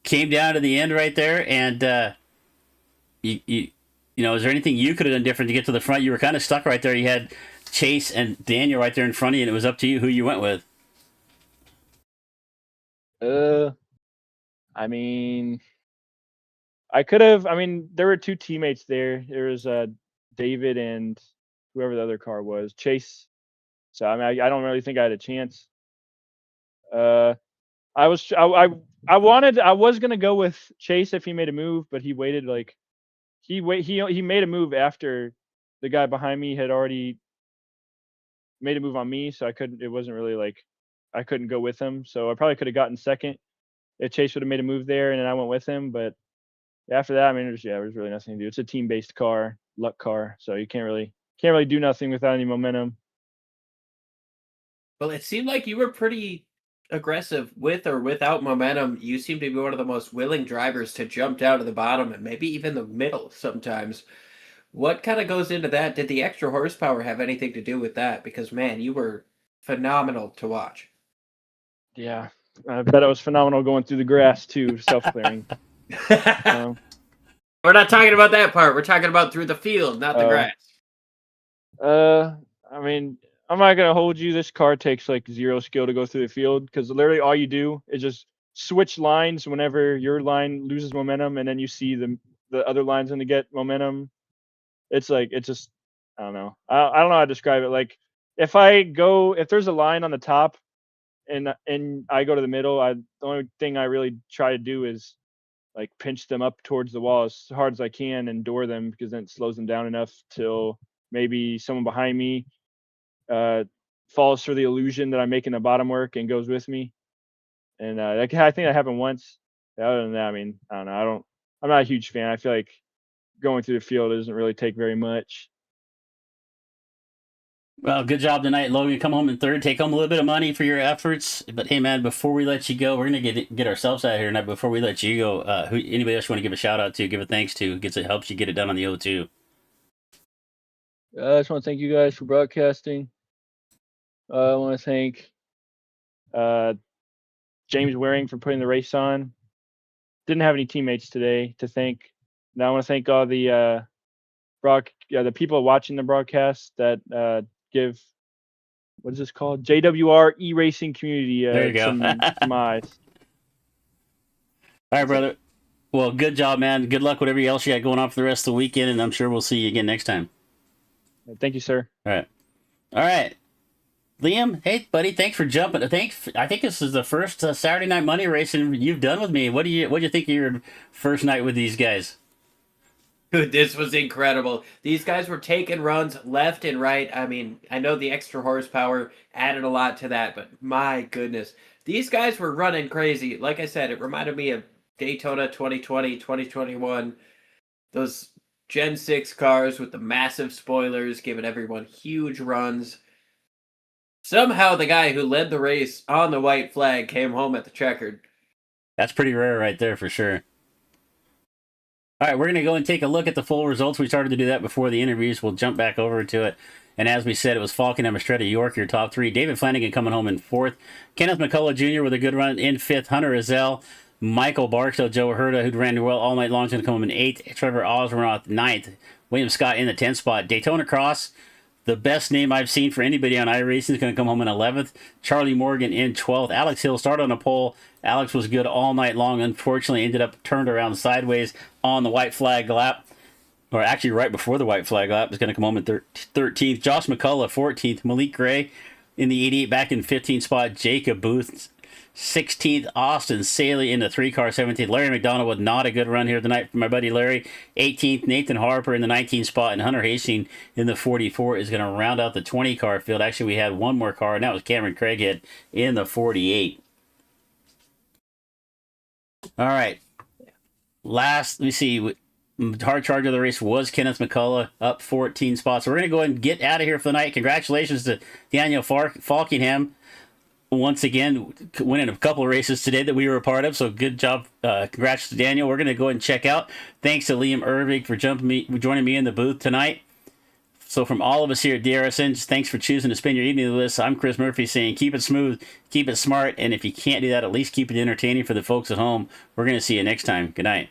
came down to the end right there, and is there anything you could have done different to get to the front? You were kind of stuck right there. You had Chase and Daniel right there in front of you, and it was up to you who you went with. I mean, I could have. I mean, there were two teammates there. There was David and whoever the other car was, Chase. So I mean, I don't really think I had a chance. I was gonna go with Chase if he made a move, but he waited he made a move after the guy behind me had already made a move on me, so it wasn't really I couldn't go with him. So I probably could have gotten second if Chase would have made a move there, and then I went with him. But after that, I mean, there's really nothing to do. It's a team-based car, luck car, so you can't really do nothing without any momentum. Well, it seemed like you were pretty aggressive with or without momentum. You seem to be one of the most willing drivers to jump down to the bottom and maybe even the middle sometimes. What kind of goes into that? Did the extra horsepower have anything to do with that? Because, man, you were phenomenal to watch. Yeah, I bet it was phenomenal going through the grass too, self-clearing. We're not talking about that part. We're talking about through the field, not the grass. I mean, I'm not gonna hold you. This car takes zero skill to go through the field, because literally all you do is just switch lines whenever your line loses momentum, and then you see the other line's gonna get momentum. It's just, I don't know. I don't know how to describe it. If there's a line on the top and I go to the middle, the only thing I really try to do is pinch them up towards the wall as hard as I can and door them, because then it slows them down enough till maybe someone behind me falls for the illusion that I'm making the bottom work and goes with me. And I think that happened once. Other than that, I mean, I don't know. I'm not a huge fan. I feel like going through the field doesn't really take very much. Well, good job tonight, Logan. Come home in third. Take home a little bit of money for your efforts. But hey, man, before we let you go, we're gonna get ourselves out of here tonight. Before we let you go, anybody else you want to give a shout out to, give a thanks to, helps you get it done on the O2? I just want to thank you guys for broadcasting. I want to thank James Waring for putting the race on. didn't have any teammates today to thank. And I want to thank all the the people watching the broadcast that give, what is this called? JWR e-racing community There you go. some eyes. All right, brother. Well, good job, man. Good luck, whatever else you got going on for the rest of the weekend, and I'm sure we'll see you again next time. Thank you, sir. All right. All right. Liam, hey, buddy, thanks for jumping. I think this is the first Saturday Night Money racing you've done with me. What do you think of your first night with these guys? Dude, this was incredible. These guys were taking runs left and right. I mean, I know the extra horsepower added a lot to that, but my goodness. These guys were running crazy. Like I said, it reminded me of Daytona 2020, 2021. Those Gen 6 cars with the massive spoilers giving everyone huge runs. Somehow the guy who led the race on the white flag came home at the checkered. That's pretty rare right there for sure. All right, we're going to go and take a look at the full results. We started to do that before the interviews. We'll jump back over to it. And as we said, it was Falkenham, Estrella, York, your top three. David Flanagan coming home in fourth. Kenneth McCullough Jr. with a good run in fifth. Hunter Azell, Michael Barksdale, Joe Herda, who ran well all night long, is going to come home in eighth. Trevor Osmeroth, ninth. William Scott in the 10th spot. Daytona Cross, the best name I've seen for anybody on iRacing, is going to come home in 11th. Charlie Morgan in 12th. Alex Hill started on a pole. Alex was good all night long. Unfortunately, ended up turned around sideways on the white flag lap. Or actually right before the white flag lap. Is going to come home in 13th. Josh McCullough, 14th. Malik Gray in the 88 back in 15th spot. Jacob Booth, 16th. Austin Saley in the 3-car, 17th. Larry McDonald with not a good run here tonight for my buddy Larry. 18th. Nathan Harper in the 19th spot. And Hunter Hastings in the 44 is going to round out the 20-car field. Actually, we had one more car, and that was Cameron Craighead in the 48. All right. Last, let me see. Hard charge of the race was Kenneth McCullough, up 14 spots. So we're going to go ahead and get out of here for the night. Congratulations to Daniel Falkingham. Once again, winning a couple of races today that we were a part of. So good job. Congrats to Daniel. We're going to go ahead and check out. Thanks to Liam Irving for joining me in the booth tonight. So from all of us here at DRSN, just thanks for choosing to spend your evening with us. I'm Chris Murphy saying keep it smooth, keep it smart, and if you can't do that, at least keep it entertaining for the folks at home. We're going to see you next time. Good night.